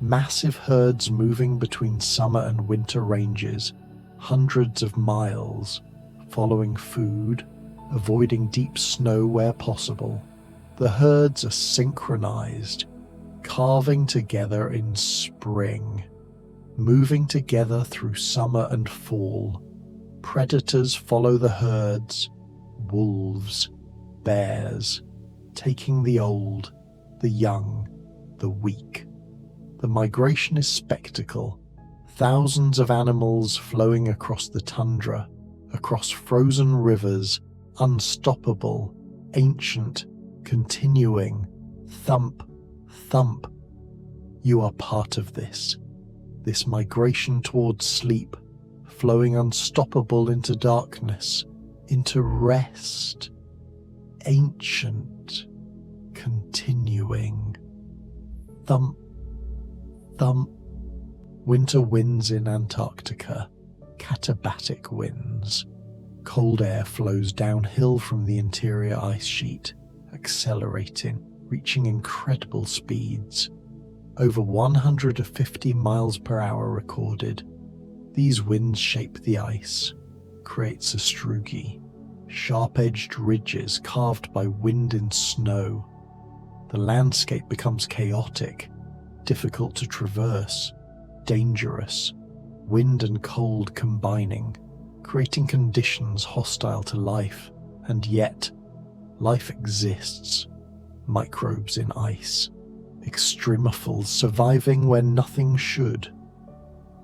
massive herds moving between summer and winter ranges, hundreds of miles, following food, avoiding deep snow where possible. The herds are synchronized, calving together in spring, moving together through summer and fall. Predators follow the herds, wolves, bears, taking the old, the young, the weak. The migration is spectacle. Thousands of animals flowing across the tundra, across frozen rivers, unstoppable, ancient, continuing, thump, thump. You are part of this migration towards sleep, flowing unstoppable into darkness, into rest, ancient, continuing. Thump, thump. Winter winds in Antarctica, katabatic winds. Cold air flows downhill from the interior ice sheet, accelerating, reaching incredible speeds. Over 150 miles per hour recorded. These winds shape the ice, create sastrugi, sharp-edged ridges carved by wind and snow. The landscape becomes chaotic, difficult to traverse, dangerous, wind and cold combining, creating conditions hostile to life, and yet life exists. Microbes in ice, extremophils surviving where nothing should.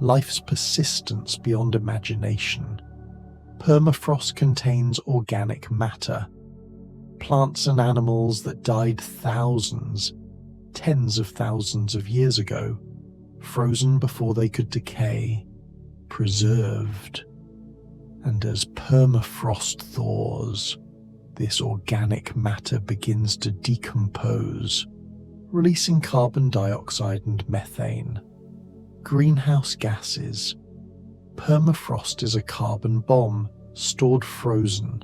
Life's persistence beyond imagination. Permafrost contains organic matter, plants and animals that died thousands, tens of thousands of years ago, frozen before they could decay, preserved. And as permafrost thaws, this organic matter begins to decompose, releasing carbon dioxide and methane, greenhouse gases. Permafrost is a carbon bomb, stored frozen,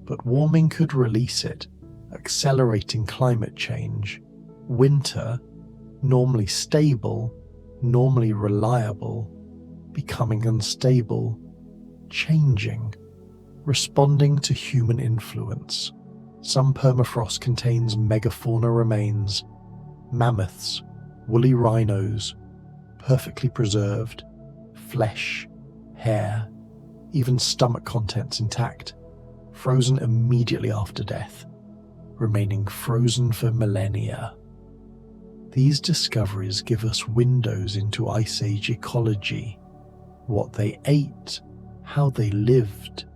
but warming could release it, accelerating climate change. Winter, normally stable, normally reliable, becoming unstable, changing, responding to human influence. Some permafrost contains megafauna remains, mammoths, woolly rhinos, perfectly preserved, flesh, hair, even stomach contents intact, frozen immediately after death, remaining frozen for millennia. These discoveries give us windows into Ice Age ecology, what they ate, how they lived.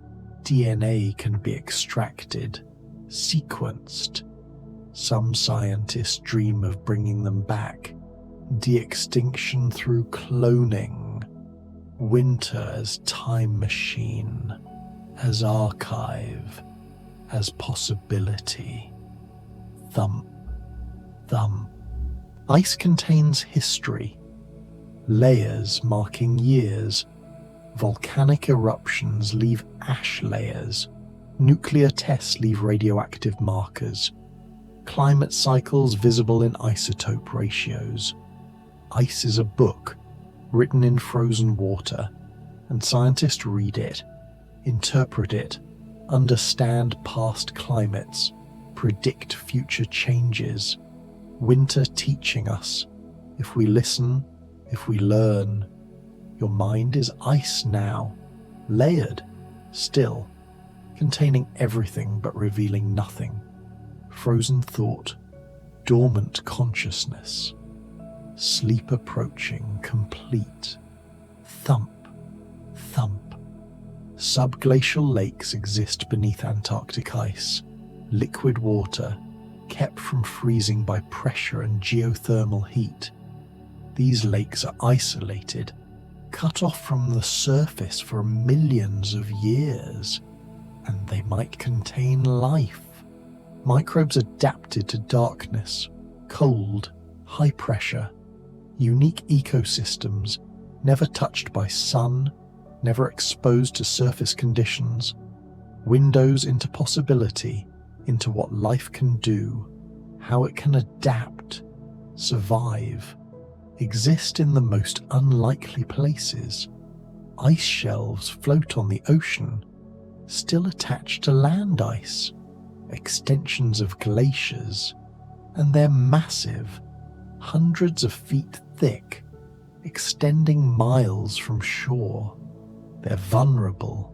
DNA can be extracted, sequenced. Some scientists dream of bringing them back, de-extinction through cloning. Winter as time machine, as archive, as possibility. Thump, thump. Ice contains history, layers marking years. Volcanic eruptions leave ash layers. Nuclear tests leave radioactive markers. Climate cycles visible in isotope ratios. Ice is a book, written in frozen water, and scientists read it, interpret it, understand past climates, predict future changes. Winter teaching us. If we listen, if we learn. Your mind is ice now, layered, still, containing everything but revealing nothing. Frozen thought, dormant consciousness. sleep approaching, complete. Thump, thump. Subglacial lakes exist beneath Antarctic ice, liquid water, kept from freezing by pressure and geothermal heat. These lakes are isolated, cut off from the surface for millions of years, and they might contain life. Microbes adapted to darkness, cold, high pressure, unique ecosystems, never touched by sun, never exposed to surface conditions, windows into possibility, into what life can do, how it can adapt, survive, exist in the most unlikely places. Ice shelves float on the ocean, still attached to land ice, extensions of glaciers, and they're massive, hundreds of feet thick, extending miles from shore. They're vulnerable.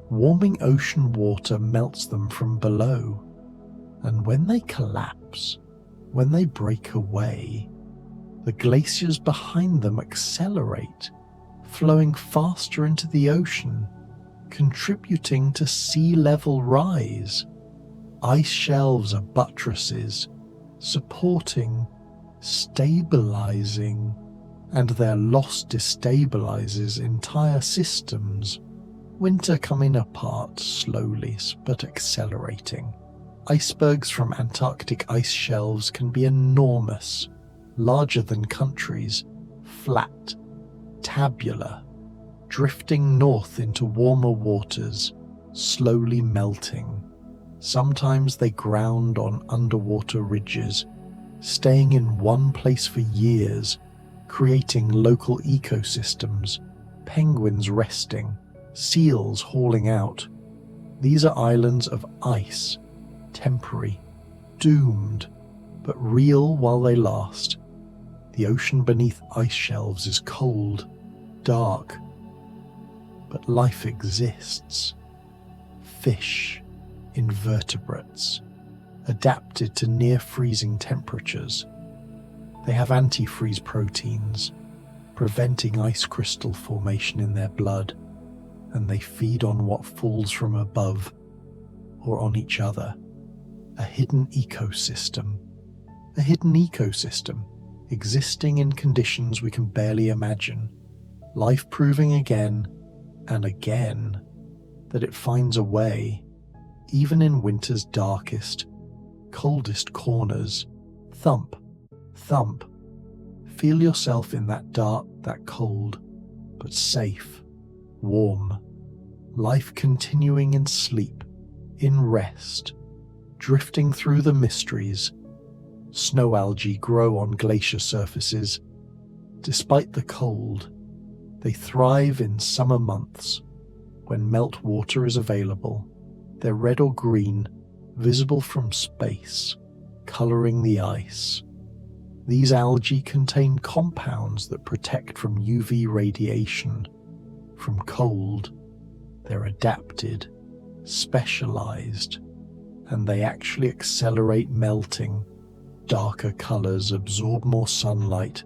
Warming ocean water melts them from below, and when they collapse, when they break away, the glaciers behind them accelerate, flowing faster into the ocean, contributing to sea level rise. Ice shelves are buttresses, supporting, stabilizing, and their loss destabilizes entire systems. Winter coming apart slowly but accelerating. Icebergs from Antarctic ice shelves can be enormous, larger than countries, flat, tabular, drifting north into warmer waters, slowly melting. Sometimes they ground on underwater ridges, staying in one place for years, creating local ecosystems, penguins resting, seals hauling out. These are islands of ice, temporary, doomed, but real while they last. The ocean beneath ice shelves is cold, dark, but life exists. Fish, invertebrates, adapted to near-freezing temperatures. They have antifreeze proteins, preventing ice crystal formation in their blood, and they feed on what falls from above or on each other. A hidden ecosystem. A hidden ecosystem, existing in conditions we can barely imagine. Life proving again and again that it finds a way, even in winter's darkest, coldest corners. Thump, thump. Feel yourself in that dark, that cold, but safe, warm. Life continuing in sleep, in rest, drifting through the mysteries. Snow algae grow on glacier surfaces. Despite the cold, they thrive in summer months when meltwater is available. They're red or green, visible from space, coloring the ice. These algae contain compounds that protect from UV radiation, from cold. They're adapted, specialized, and they actually accelerate melting. Darker colors absorb more sunlight,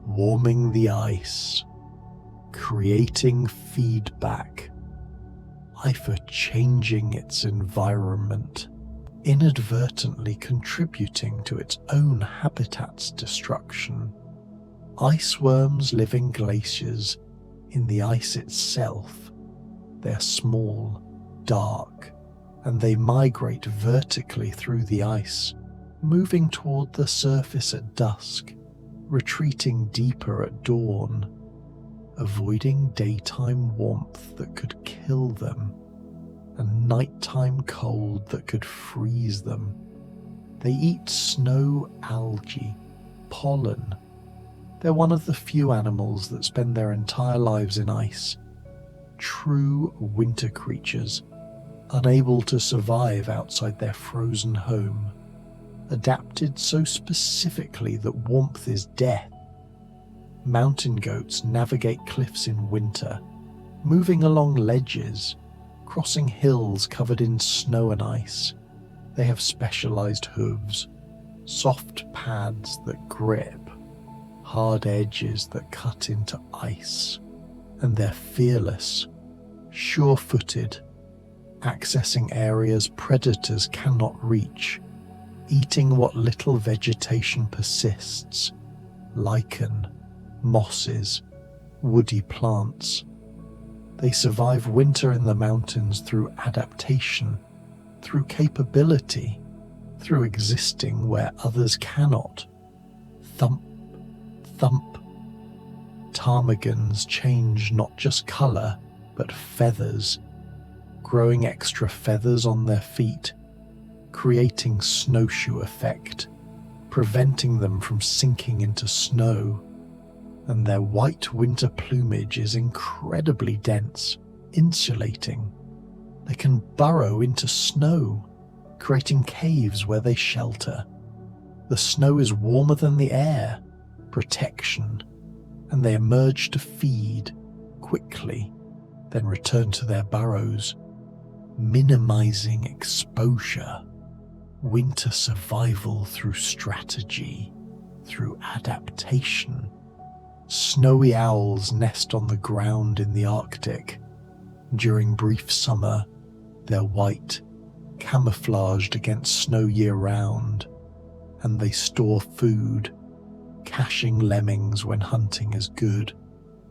warming the ice, creating feedback. Life are changing its environment, inadvertently contributing to its own habitat's destruction. Ice worms live in glaciers, in the ice itself. They're small, dark, and they migrate vertically through the ice, moving toward the surface at dusk, retreating deeper at dawn, avoiding daytime warmth that could kill them and nighttime cold that could freeze them. They eat snow algae, pollen. They're one of the few animals that spend their entire lives in ice. True winter creatures, unable to survive outside their frozen home. Adapted so specifically that warmth is death. Mountain goats navigate cliffs in winter, moving along ledges, crossing hills covered in snow and ice. They have specialized hooves, soft pads that grip. hard edges that cut into ice, and they're fearless, sure-footed, accessing areas predators cannot reach, eating what little vegetation persists, lichen, mosses, woody plants. They survive winter in the mountains through adaptation, through capability, through existing where others cannot. Thump, thump. Ptarmigans change not just colour, but feathers, growing extra feathers on their feet, creating snowshoe effect, preventing them from sinking into snow. And their white winter plumage is incredibly dense, insulating. They can burrow into snow, creating caves where they shelter. The snow is warmer than the air, protection, and they emerge to feed quickly, then return to their burrows, minimizing exposure. Winter survival through strategy, through adaptation. Snowy owls nest on the ground in the Arctic. During brief summer, they're white, camouflaged against snow year-round, and they store food, caching lemmings when hunting is good,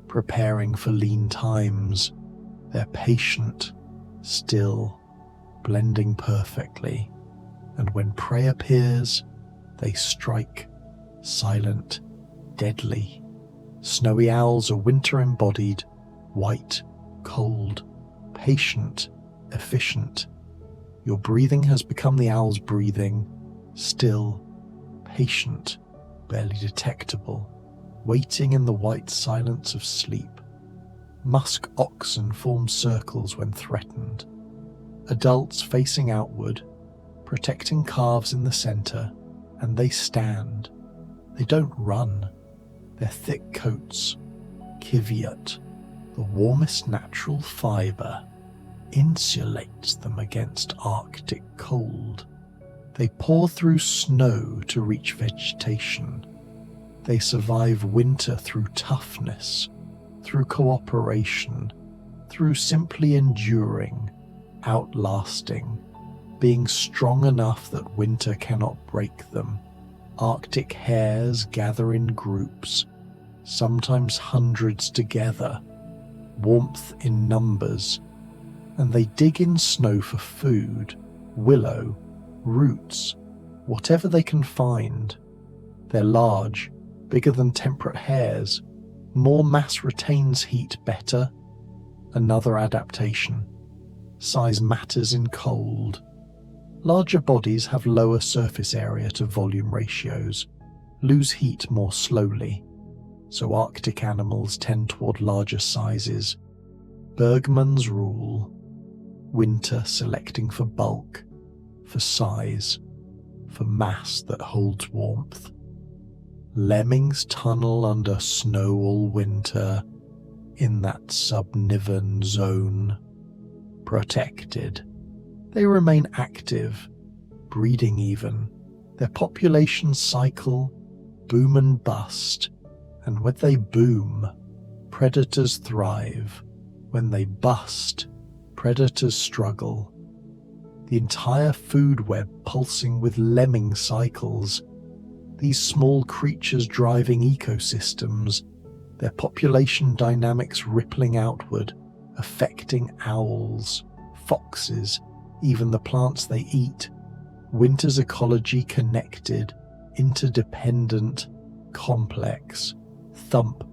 preparing for lean times. They're patient, still, blending perfectly, and when prey appears, they strike, silent, deadly. Snowy owls are winter embodied, white, cold, patient, efficient. Your breathing has become the owl's breathing, still, patient, barely detectable, waiting in the white silence of sleep. Musk oxen form circles when threatened, adults facing outward, protecting calves in the center, and they stand. They don't run. Their thick coats, kiviot, the warmest natural fiber, insulates them against Arctic cold. They pour through snow to reach vegetation. They survive winter through toughness, through cooperation, through simply enduring, outlasting, being strong enough that winter cannot break them. Arctic hares gather in groups, sometimes hundreds together, warmth in numbers, and they dig in snow for food, willow, roots, whatever they can find. They're large, bigger than temperate hares. More mass retains heat better. Another adaptation. Size matters in cold. Larger bodies have lower surface area to volume ratios, lose heat more slowly, so Arctic animals tend toward larger sizes. Bergmann's rule: winter selecting for bulk, for size, for mass that holds warmth. Lemmings tunnel under snow all winter in that subnivean zone, protected. They remain active, breeding even. Their populations cycle, boom and bust, and when they boom, predators thrive. When they bust, predators struggle. The entire food web pulsing with lemming cycles, these small creatures driving ecosystems, their population dynamics rippling outward, affecting owls, foxes, even the plants they eat. Winter's ecology connected, interdependent, complex. Thump,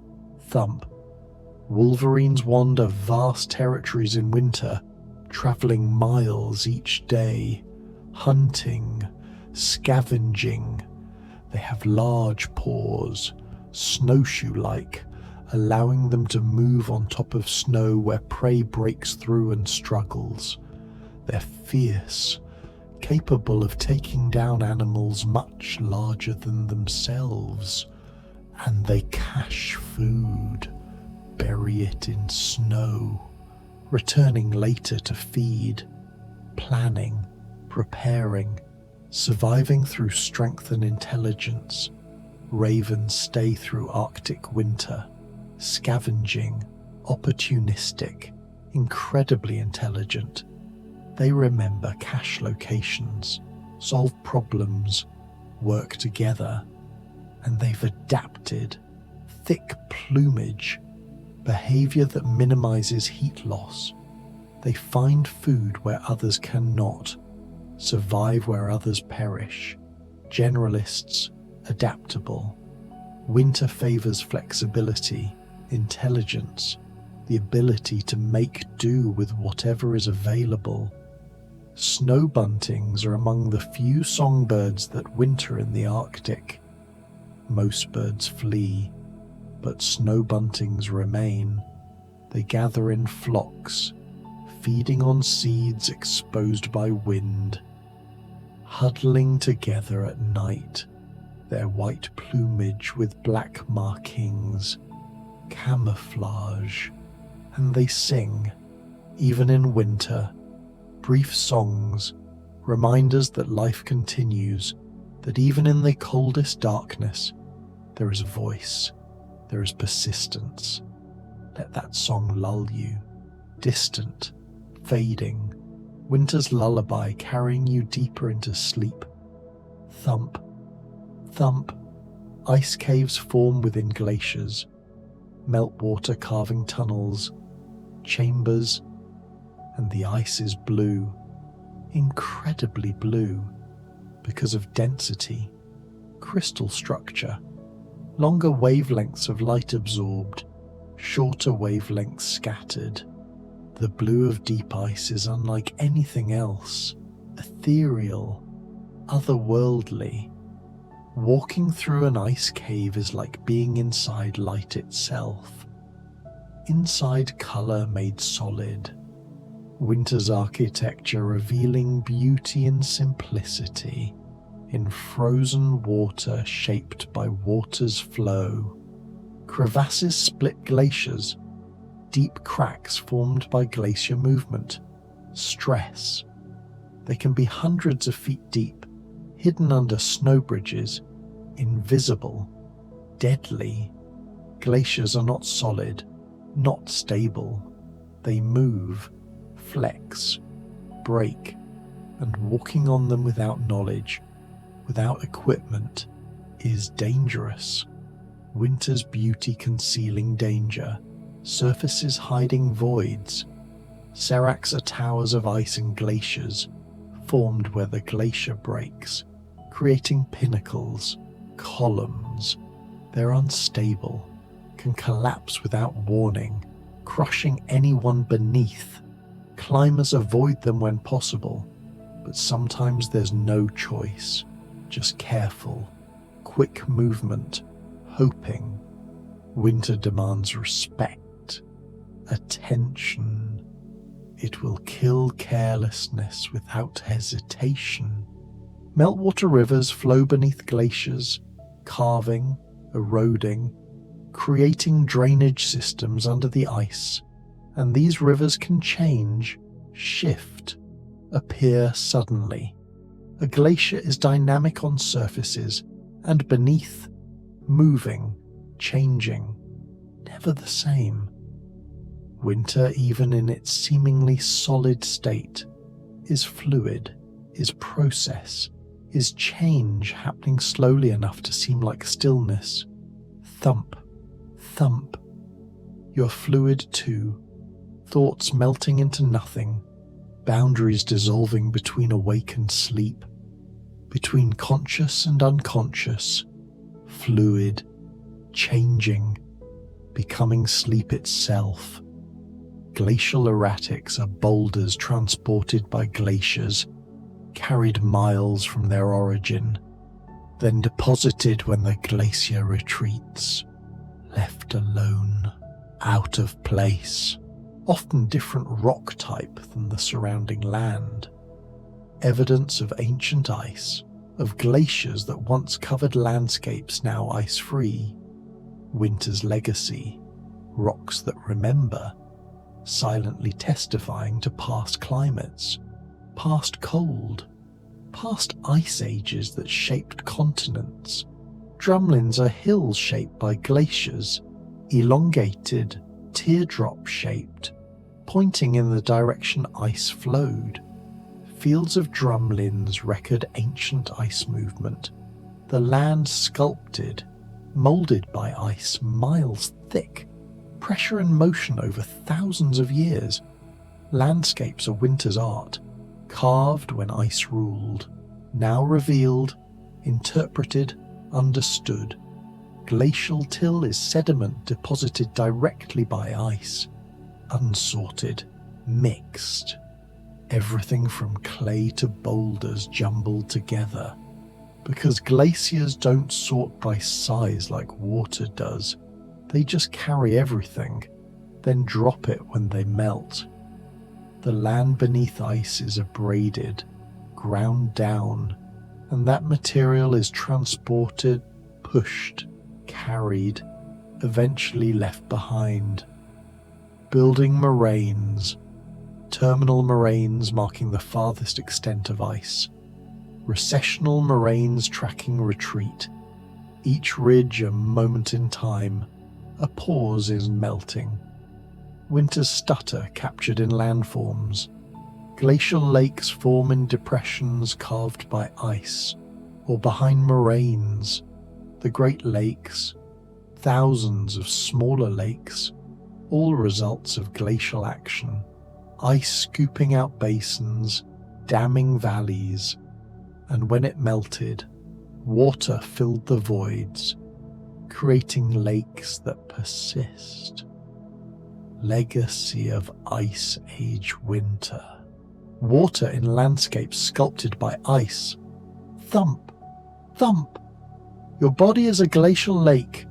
thump. Wolverines wander vast territories in winter, travelling miles each day, hunting, scavenging. They have large paws, snowshoe-like, allowing them to move on top of snow where prey breaks through and struggles. They're fierce, capable of taking down animals much larger than themselves, and they cache food, bury it in snow, returning later to feed, planning, preparing, surviving through strength and intelligence, Ravens stay through Arctic winter, scavenging, opportunistic, incredibly intelligent. They remember cache locations, solve problems, work together, and they've adapted thick plumage, behavior that minimizes heat loss. They find food where others cannot, survive where others perish. Generalists, adaptable. Winter favors flexibility, intelligence, the ability to make do with whatever is available. Snow buntings are among the few songbirds that winter in the Arctic. Most birds flee, but snow buntings remain. They gather in flocks, feeding on seeds exposed by wind, huddling together at night, their white plumage with black markings, camouflage, and they sing, even in winter, brief songs, reminders that life continues, that even in the coldest darkness, there is a voice, there is persistence. Let that song lull you, distant, fading, winter's lullaby carrying you deeper into sleep. Thump, thump, ice caves form within glaciers, meltwater carving tunnels, chambers, and the ice is blue, incredibly blue, because of density, crystal structure, longer wavelengths of light absorbed, shorter wavelengths scattered. The blue of deep ice is unlike anything else, ethereal, otherworldly. Walking through an ice cave is like being inside light itself. Inside color made solid. Winter's architecture revealing beauty and simplicity in frozen water shaped by water's flow. Crevasses split glaciers, deep cracks formed by glacier movement, stress. They can be hundreds of feet deep, hidden under snow bridges, invisible, deadly. Glaciers are not solid, not stable. They move, flex, break, and walking on them without knowledge, without equipment, is dangerous. Winter's beauty concealing danger, surfaces hiding voids. Seracs are towers of ice and glaciers, formed where the glacier breaks, creating pinnacles, columns. They're unstable, can collapse without warning, crushing anyone beneath. Climbers avoid them when possible, but sometimes there's no choice, just careful, quick movement, hoping. Winter demands respect, attention. It will kill carelessness without hesitation. Meltwater rivers flow beneath glaciers, carving, eroding, creating drainage systems under the ice, and these rivers can change, shift, appear suddenly. A glacier is dynamic on surfaces and beneath, moving, changing, never the same. Winter, even in its seemingly solid state, is fluid, is process, is change happening slowly enough to seem like stillness. Thump, thump. You're fluid too, thoughts melting into nothing, boundaries dissolving between awake and sleep, between conscious and unconscious, fluid, changing, becoming sleep itself. Glacial erratics are boulders transported by glaciers, carried miles from their origin, then deposited when the glacier retreats, left alone, out of place, often different rock type than the surrounding land. Evidence of ancient ice, of glaciers that once covered landscapes now ice-free. Winter's legacy, rocks that remember, silently testifying to past climates, past cold, past ice ages that shaped continents, Drumlins are hills shaped by glaciers, elongated, teardrop-shaped, pointing in the direction ice flowed. Fields of drumlins record ancient ice movement, the land sculpted, moulded by ice miles thick, pressure and motion over thousands of years. Landscapes are winter's art, carved when ice ruled, now revealed, interpreted, understood. Glacial till is sediment deposited directly by ice, unsorted, mixed. Everything from clay to boulders jumbled together. Because glaciers don't sort by size like water does, they just carry everything, then drop it when they melt. The land beneath ice is abraded, ground down, and that material is transported, pushed, carried, eventually left behind. Building moraines, terminal moraines marking the farthest extent of ice, recessional moraines tracking retreat, each ridge a moment in time, a pause in melting. Winter's stutter captured in landforms. Glacial lakes form in depressions carved by ice, or behind moraines. The Great Lakes, thousands of smaller lakes, all results of glacial action. Ice scooping out basins, damming valleys, and when it melted, water filled the voids, creating lakes that persist. Legacy of Ice Age winter. Water in landscapes sculpted by ice. Thump, thump. Your body is a glacial lake,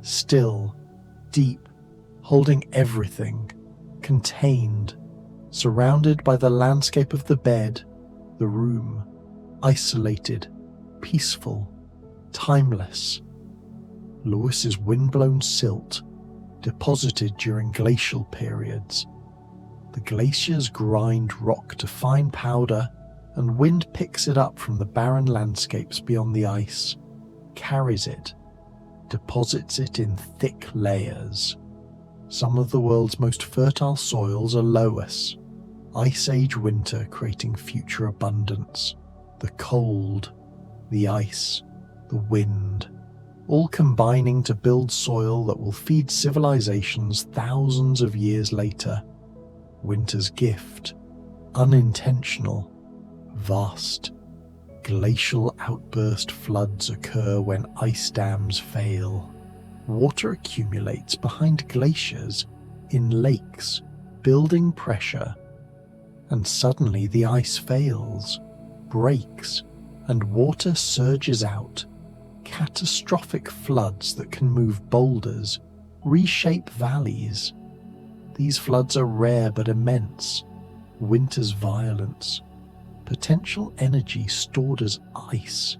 still, deep, holding everything, contained, surrounded by the landscape of the bed, the room, isolated, peaceful, timeless. Lewis's windblown silt, deposited during glacial periods. The glaciers grind rock to fine powder, and wind picks it up from the barren landscapes beyond the ice, carries it, deposits it in thick layers. Some of the world's most fertile soils are Loess, Ice Age winter creating future abundance. The cold, the ice, the wind, all combining to build soil that will feed civilizations thousands of years later. Winter's gift, unintentional, vast. Glacial outburst floods occur when ice dams fail. Water accumulates behind glaciers in lakes, building pressure, and suddenly the ice fails, breaks, and water surges out. Catastrophic floods that can move boulders, reshape valleys. These floods are rare but immense. Winter's violence, potential energy stored as ice,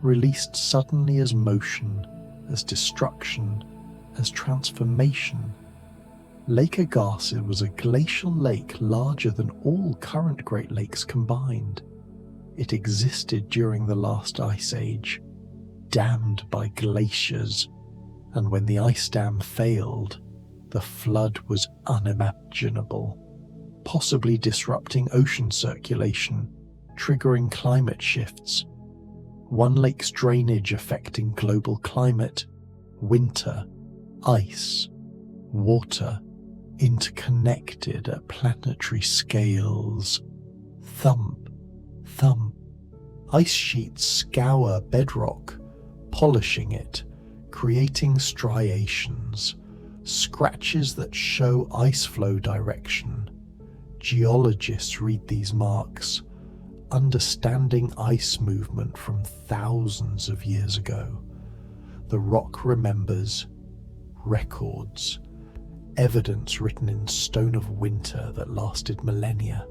released suddenly as motion, as destruction, as transformation. Lake Agassiz was a glacial lake larger than all current Great Lakes combined. It existed during the last ice age, dammed by glaciers, and when the ice dam failed, the flood was unimaginable, possibly disrupting ocean circulation, triggering climate shifts. One lake's drainage affecting global climate, winter, ice, water, interconnected at planetary scales. Thump, thump. Ice sheets scour bedrock, polishing it, creating striations, scratches that show ice flow direction. Geologists read these marks, understanding ice movement from thousands of years ago. The rock remembers, records, evidence written in stone of winter that lasted millennia,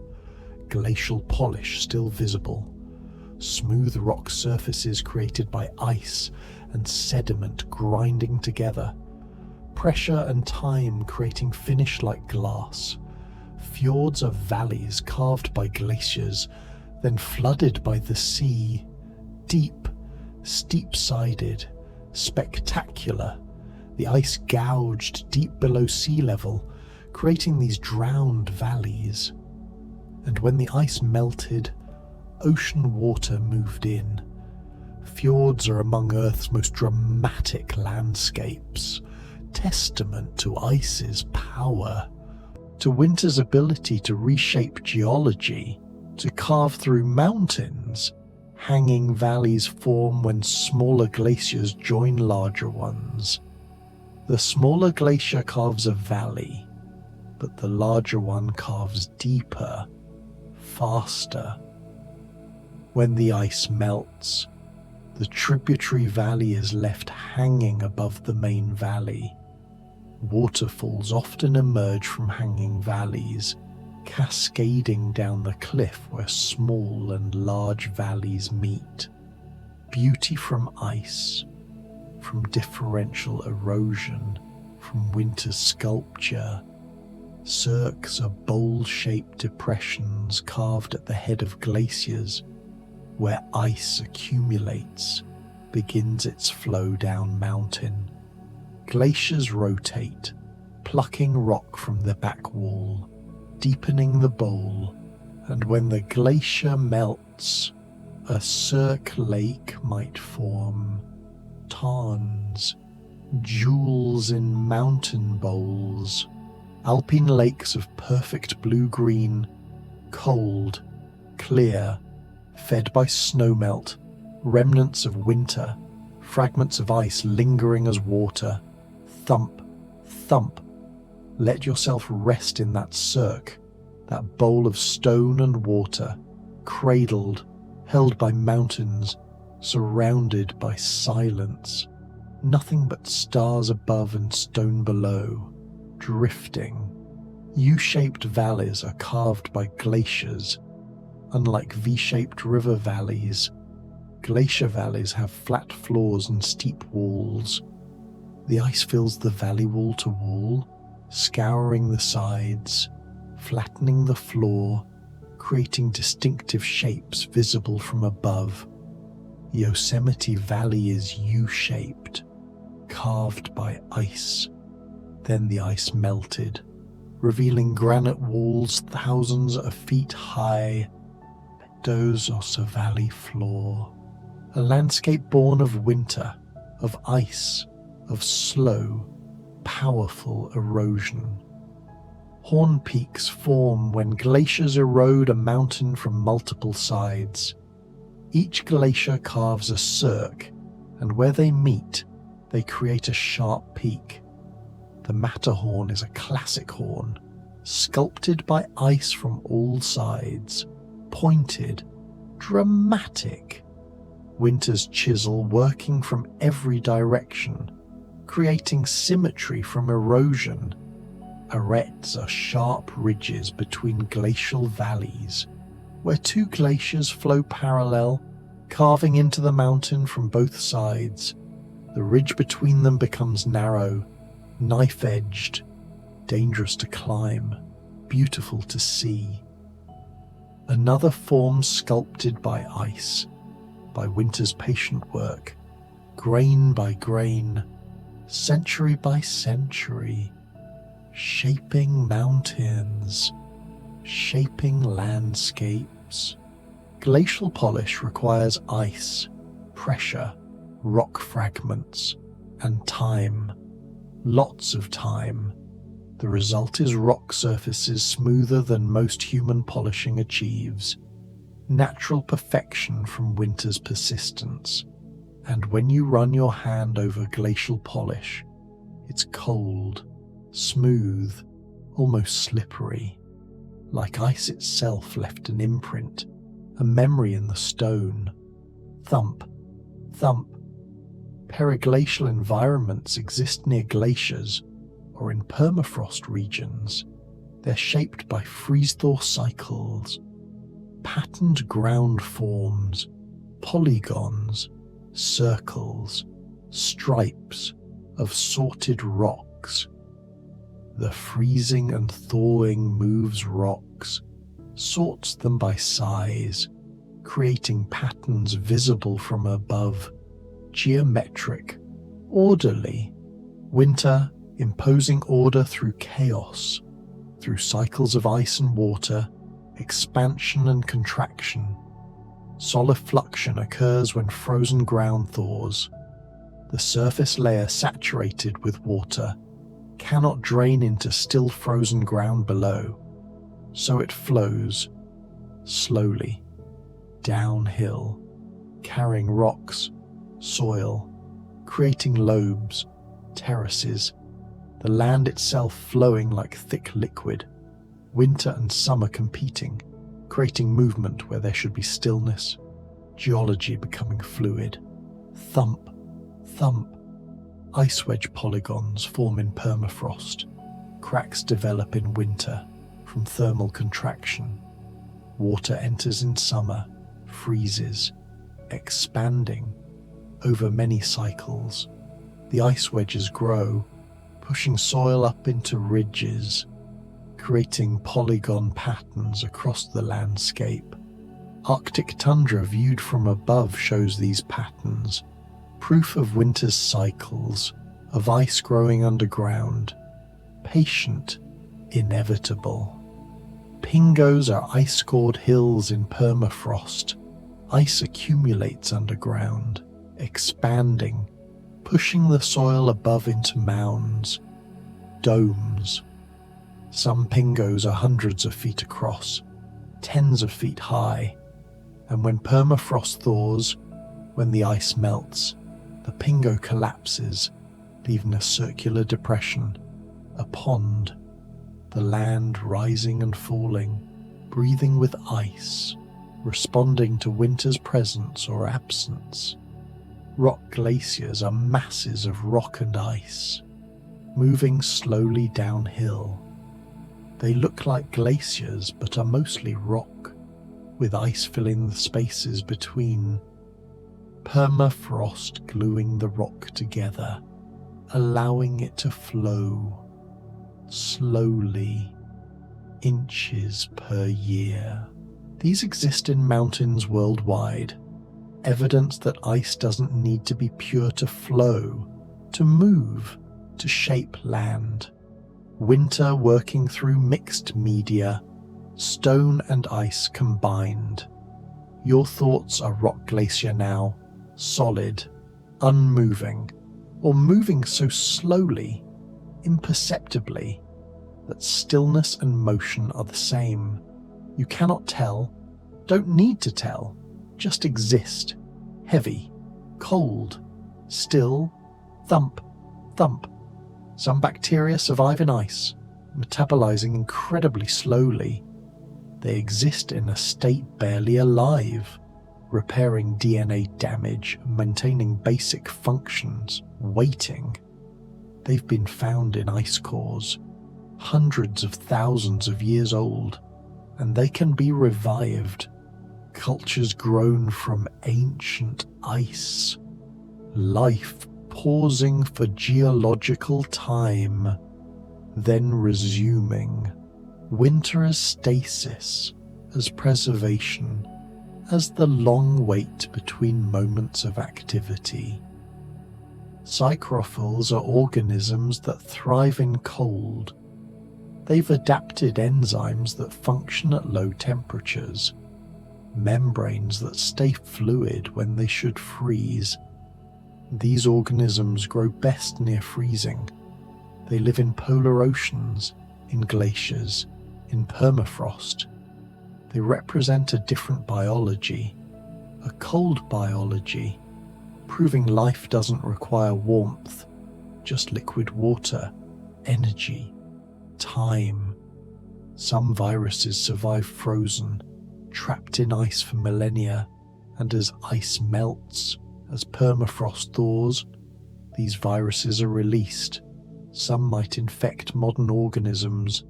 glacial polish still visible, smooth rock surfaces created by ice and sediment grinding together, pressure and time creating finish like glass, fjords of valleys carved by glaciers, then flooded by the sea, deep, steep-sided, spectacular. The ice gouged deep below sea level, creating these drowned valleys. And when the ice melted, ocean water moved in. Fjords are among Earth's most dramatic landscapes, testament to ice's power, to winter's ability to reshape geology, to carve through mountains. Hanging valleys form when smaller glaciers join larger ones. The smaller glacier carves a valley, but the larger one carves deeper, faster. When the ice melts, the tributary valley is left hanging above the main valley. Waterfalls often emerge from hanging valleys, cascading down the cliff where small and large valleys meet. Beauty from ice, from differential erosion, from winter sculpture. Cirques are bowl-shaped depressions carved at the head of glaciers, where ice accumulates, begins its flow down mountain. Glaciers rotate, plucking rock from the back wall, deepening the bowl, and when the glacier melts, a cirque lake might form. Tarns, jewels in mountain bowls, alpine lakes of perfect blue-green, cold, clear, fed by snowmelt, remnants of winter, fragments of ice lingering as water. Thump, thump. Let yourself rest in that cirque, that bowl of stone and water, cradled, held by mountains, surrounded by silence. Nothing but stars above and stone below, drifting. U-shaped valleys are carved by glaciers. Unlike V-shaped river valleys, glacier valleys have flat floors and steep walls. The ice fills the valley wall to wall, scouring the sides, flattening the floor, creating distinctive shapes visible from above. Yosemite Valley is U-shaped, carved by ice. Then the ice melted, revealing granite walls thousands of feet high. Mendoza Valley floor, a landscape born of winter, of ice, of slow, powerful erosion. Horn peaks form when glaciers erode a mountain from multiple sides. Each glacier carves a cirque, and where they meet, they create a sharp peak. The Matterhorn is a classic horn, sculpted by ice from all sides, pointed, dramatic. Winter's chisel working from every direction, creating symmetry from erosion. Arêtes are sharp ridges between glacial valleys, where two glaciers flow parallel, carving into the mountain from both sides. The ridge between them becomes narrow, knife-edged, dangerous to climb, beautiful to see. Another form sculpted by ice, by winter's patient work, grain by grain, century by century, shaping mountains, shaping landscapes. Glacial polish requires ice, pressure, rock fragments, and time. Lots of time. The result is rock surfaces smoother than most human polishing achieves. Natural perfection from winter's persistence. And when you run your hand over glacial polish, it's cold, smooth, almost slippery. Like ice itself left an imprint, a memory in the stone. Thump, thump. Periglacial environments exist near glaciers or in permafrost regions. They're shaped by freeze-thaw cycles, patterned ground forms, polygons, circles, stripes of sorted rocks. The freezing and thawing moves rocks, sorts them by size, creating patterns visible from above, geometric, Orderly. Winter imposing order through chaos, through cycles of ice and water, expansion and contraction. Solifluction occurs when frozen ground thaws. The surface layer saturated with water cannot drain into still frozen ground below, so it flows slowly downhill, carrying rocks, soil, creating lobes, terraces, the land itself flowing like thick liquid, winter and summer competing, creating movement where there should be stillness, geology becoming fluid. Thump, thump. Ice wedge polygons form in permafrost. Cracks develop in winter from thermal contraction. Water enters in summer, freezes, expanding over many cycles. The ice wedges grow, pushing soil up into ridges, creating polygon patterns across the landscape. Arctic tundra viewed from above shows these patterns, proof of winter's cycles, of ice growing underground, patient, inevitable. Pingos are ice-scored hills in permafrost. Ice accumulates underground, expanding, pushing the soil above into mounds, domes. Some pingos are hundreds of feet across, tens of feet high, and when permafrost thaws, when the ice melts, the pingo collapses, leaving a circular depression, a pond, the land rising and falling, breathing with ice, responding to winter's presence or absence. Rock glaciers are masses of rock and ice, moving slowly downhill. They look like glaciers but are mostly rock, with ice filling the spaces between. Permafrost gluing the rock together, allowing it to flow slowly, inches per year. These exist in mountains worldwide, evidence that ice doesn't need to be pure to flow, to move, to shape land. Winter working through mixed media, stone and ice combined. Your thoughts are rock glacier now, solid, unmoving, or moving so slowly, imperceptibly, that stillness and motion are the same. You cannot tell, don't need to tell, just exist, heavy, cold, still, thump, thump. Some bacteria survive in ice, metabolizing incredibly slowly. They exist in a state barely alive, repairing DNA damage, maintaining basic functions, waiting. They've been found in ice cores, hundreds of thousands of years old, and they can be revived. Cultures grown from ancient ice. Life pausing for geological time, then resuming. Winter as stasis, as preservation, as the long wait between moments of activity. Cyclics are organisms that thrive in cold. They've adapted enzymes that function at low temperatures, membranes that stay fluid when they should freeze. These organisms grow best near freezing. They live in polar oceans, in glaciers, in permafrost. They represent a different biology, a cold biology, proving life doesn't require warmth, just liquid water, energy, time. Some viruses survive frozen, trapped in ice for millennia, and as ice melts, as permafrost thaws, these viruses are released. Some might infect modern organisms,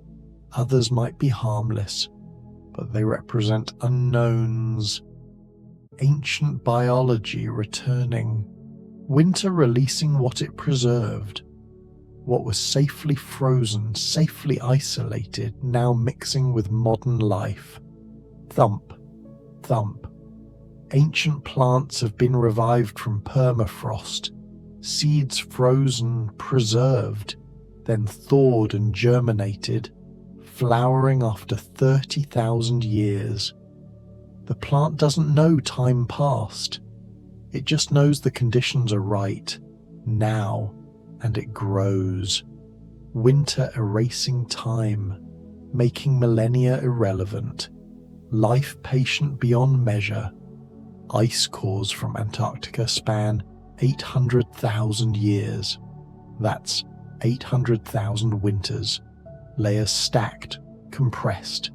others might be harmless, but they represent unknowns. Ancient biology returning, winter releasing what it preserved, what was safely frozen, safely isolated, now mixing with modern life. Thump, thump. Ancient plants have been revived from permafrost, seeds frozen, preserved, then thawed and germinated, flowering after 30,000 years. The plant doesn't know time past. It just knows the conditions are right, now, and it grows. Winter erasing time, making millennia irrelevant. Life patient beyond measure. Ice cores from Antarctica span 800,000 years. That's 800,000 winters. Layers stacked, compressed.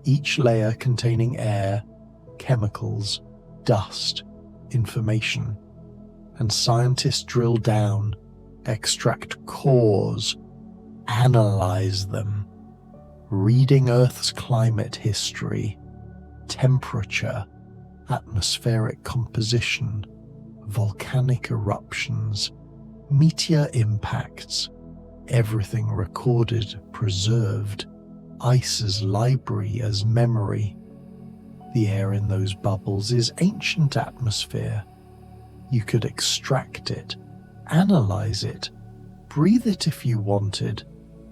Each layer containing air, chemicals, dust, information. And scientists drill down, extract cores, analyze them. Reading Earth's climate history, temperature, atmospheric composition, volcanic eruptions, meteor impacts, everything recorded, preserved, ice's library as memory. The air in those bubbles is ancient atmosphere. You could extract it, analyze it, breathe it if you wanted,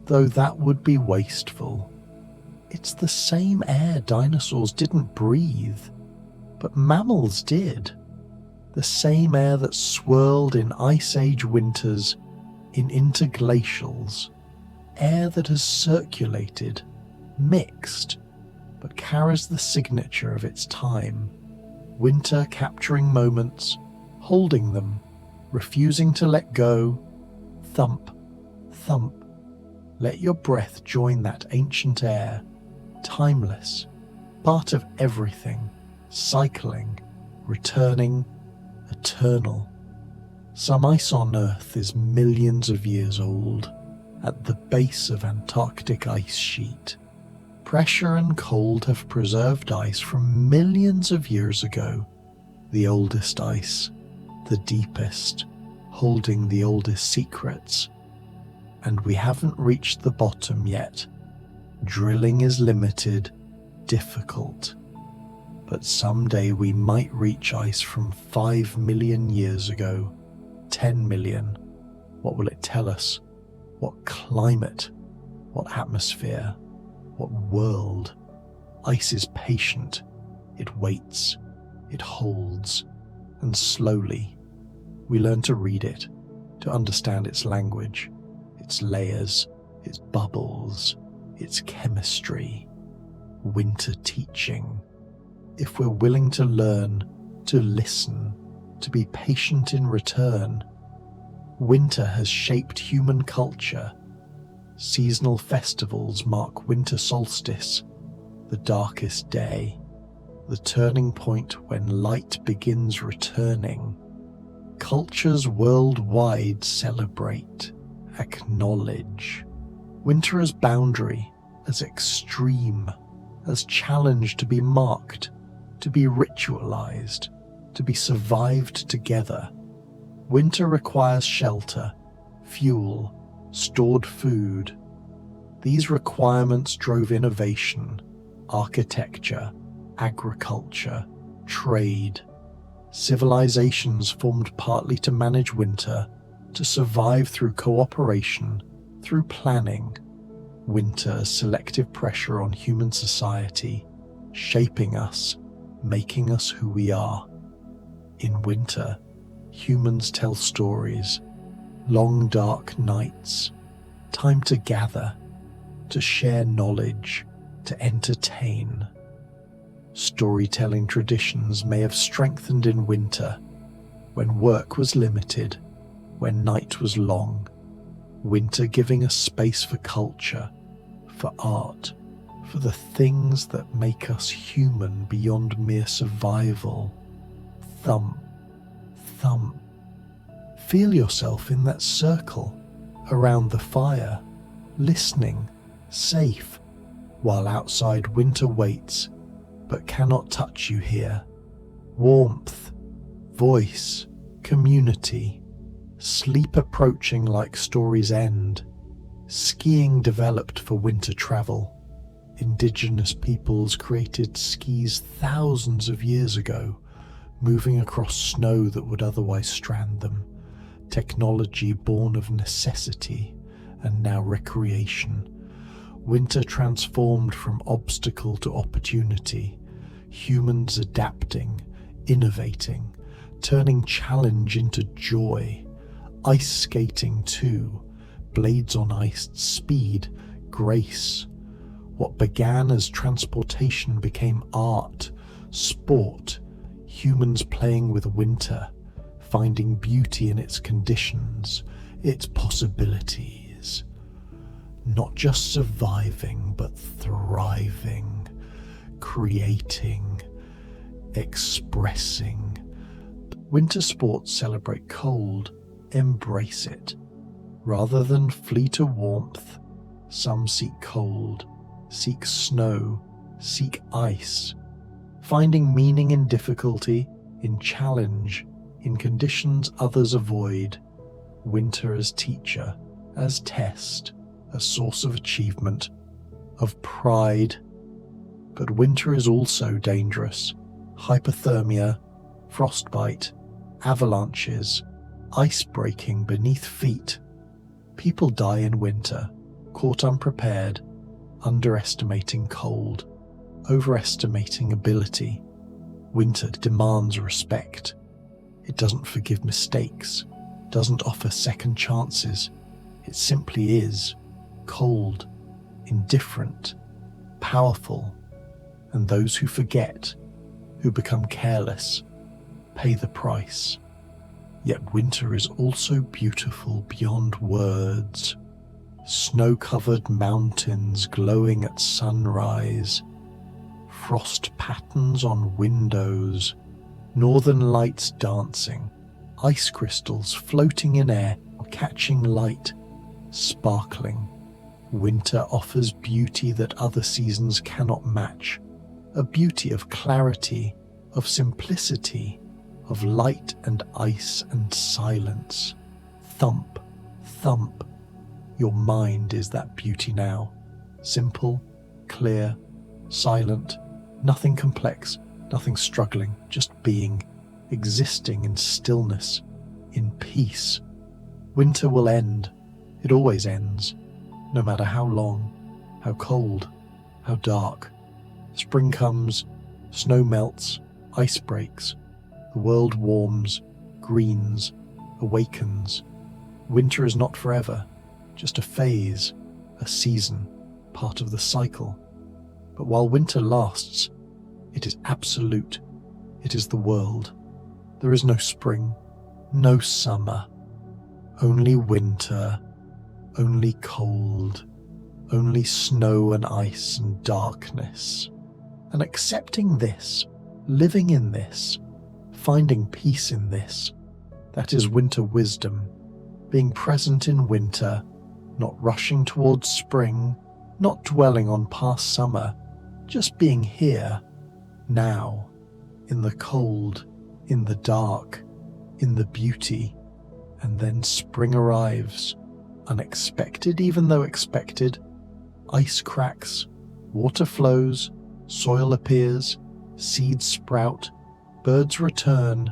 though that would be wasteful. It's the same air dinosaurs didn't breathe, but mammals did. The same air that swirled in Ice Age winters, in interglacials. Air that has circulated, mixed, but carries the signature of its time. Winter capturing moments, holding them, refusing to let go. Thump, thump. Let your breath join that ancient air, timeless, part of everything, cycling, returning, eternal. Some ice on Earth is millions of years old, at the base of Antarctic ice sheet. Pressure and cold have preserved ice from millions of years ago. The oldest ice, the deepest, holding the oldest secrets. And we haven't reached the bottom yet. Drilling is limited, difficult. But someday we might reach ice from 5 million years ago, 10 million. What will it tell us? What climate? What atmosphere? What world? Ice is patient. It waits. It holds. And slowly, we learn to read it, to understand its language, its layers, its bubbles, its chemistry. Winter teaching. If we're willing to learn, to listen, to be patient in return. Winter has shaped human culture. Seasonal festivals mark winter solstice, the darkest day, the turning point when light begins returning. Cultures worldwide celebrate, acknowledge. Winter as boundary, as extreme, as challenge to be marked, to be ritualized, to be survived together. Winter requires shelter, fuel, stored food. These requirements drove innovation, architecture, agriculture, trade. Civilizations formed partly to manage winter, to survive through cooperation, through planning. Winter, selective pressure on human society, shaping us, making us who we are. In winter, humans tell stories, long dark nights, time to gather, to share knowledge, to entertain. Storytelling traditions may have strengthened in winter, when work was limited, when night was long. Winter giving us space for culture, for art, for the things that make us human beyond mere survival. Thump, thump. Feel yourself in that circle, around the fire, listening, safe, while outside winter waits, but cannot touch you here. Warmth, voice, community, sleep approaching like stories end. Skiing developed for winter travel. Indigenous peoples created skis thousands of years ago, moving across snow that would otherwise strand them. technology born of necessity and now recreation. Winter transformed from obstacle to opportunity, humans adapting, innovating, turning challenge into joy, ice skating too, blades on ice, speed, grace. What began as transportation became art, sport, humans playing with winter, finding beauty in its conditions, its possibilities. Not just surviving, but thriving, creating, expressing. Winter sports celebrate cold, embrace it. Rather than flee to warmth, some seek cold, seek snow, seek ice, finding meaning in difficulty, in challenge, in conditions others avoid. Winter as teacher, as test, a source of achievement, of pride. But winter is also dangerous. Hypothermia, frostbite, avalanches, ice breaking beneath feet. People die in winter, caught unprepared, underestimating cold, overestimating ability. Winter demands respect. It doesn't forgive mistakes, doesn't offer second chances. It simply is cold, indifferent, powerful, and those who forget, who become careless, pay the price. Yet winter is also beautiful beyond words. Snow-covered mountains glowing at sunrise, frost patterns on windows, northern lights dancing, ice crystals floating in air or catching light, sparkling. Winter offers beauty that other seasons cannot match, a beauty of clarity, of simplicity, of light and ice and silence. Thump, thump. Your mind is that beauty now. Simple, clear, silent, nothing complex, nothing struggling, just being, existing in stillness, in peace. Winter will end. It always ends, no matter how long, how cold, how dark. Spring comes, snow melts, ice breaks. The world warms, greens, awakens. Winter is not forever, just a phase, a season, part of the cycle. But while winter lasts, it is absolute. It is the world. There is no spring, no summer, only winter, only cold, only snow and ice and darkness. And accepting this, living in this, finding peace in this, that is winter wisdom. Being present in winter, not rushing towards spring, not dwelling on past summer, just being here, now, in the cold, in the dark, in the beauty. And then spring arrives, unexpected even though expected. Ice cracks, water flows, soil appears, seeds sprout, birds return,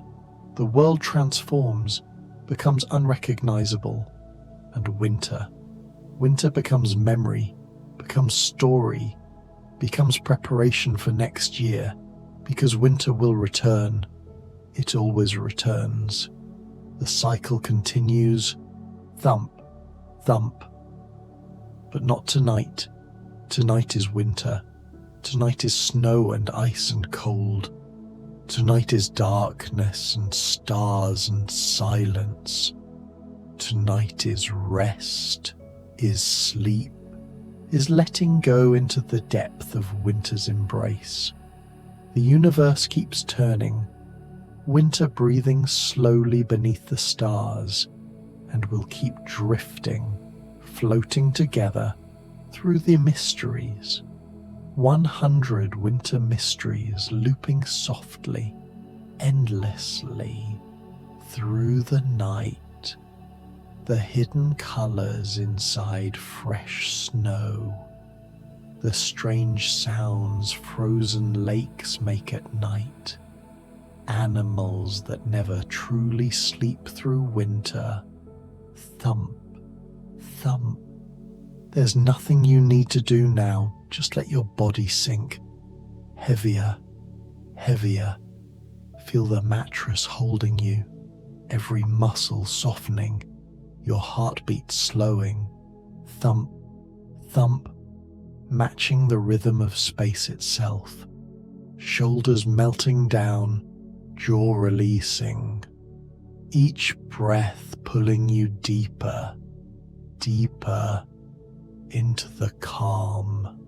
the world transforms, becomes unrecognizable, and winter becomes memory, becomes story, becomes preparation for next year, because winter will return. It always returns. The cycle continues, thump, thump. But not tonight. Tonight is winter. Tonight is snow and ice and cold. Tonight is darkness and stars and silence. Tonight is rest, is sleep, is letting go into the depth of winter's embrace. The universe keeps turning, winter breathing slowly beneath the stars, and will keep drifting, floating together through the mysteries. 100 winter mysteries looping softly, endlessly, through the night. The hidden colors inside fresh snow. The strange sounds frozen lakes make at night. Animals that never truly sleep through winter. thump, thump. There's nothing you need to do now, just let your body sink. Heavier, heavier. Feel the mattress holding you, every muscle softening, your heartbeat slowing. Thump, thump, matching the rhythm of space itself. Shoulders melting down, jaw releasing. Each breath pulling you deeper, deeper into the calm,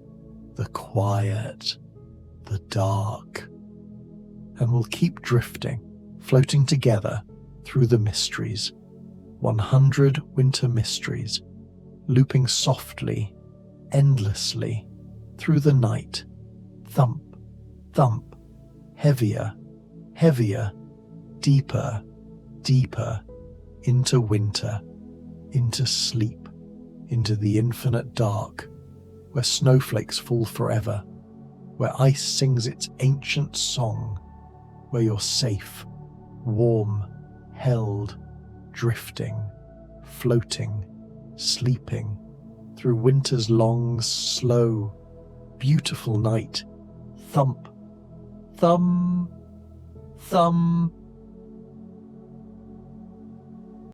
the quiet, the dark. And we'll keep drifting, floating together through the mysteries. 100 winter mysteries, looping softly, endlessly, through the night. Thump, thump, heavier, heavier, deeper, deeper, into winter, into sleep, into the infinite dark, where snowflakes fall forever, where ice sings its ancient song, where you're safe, warm, held, drifting, floating, sleeping, through winter's long, slow, beautiful night. Thump, thump, thump.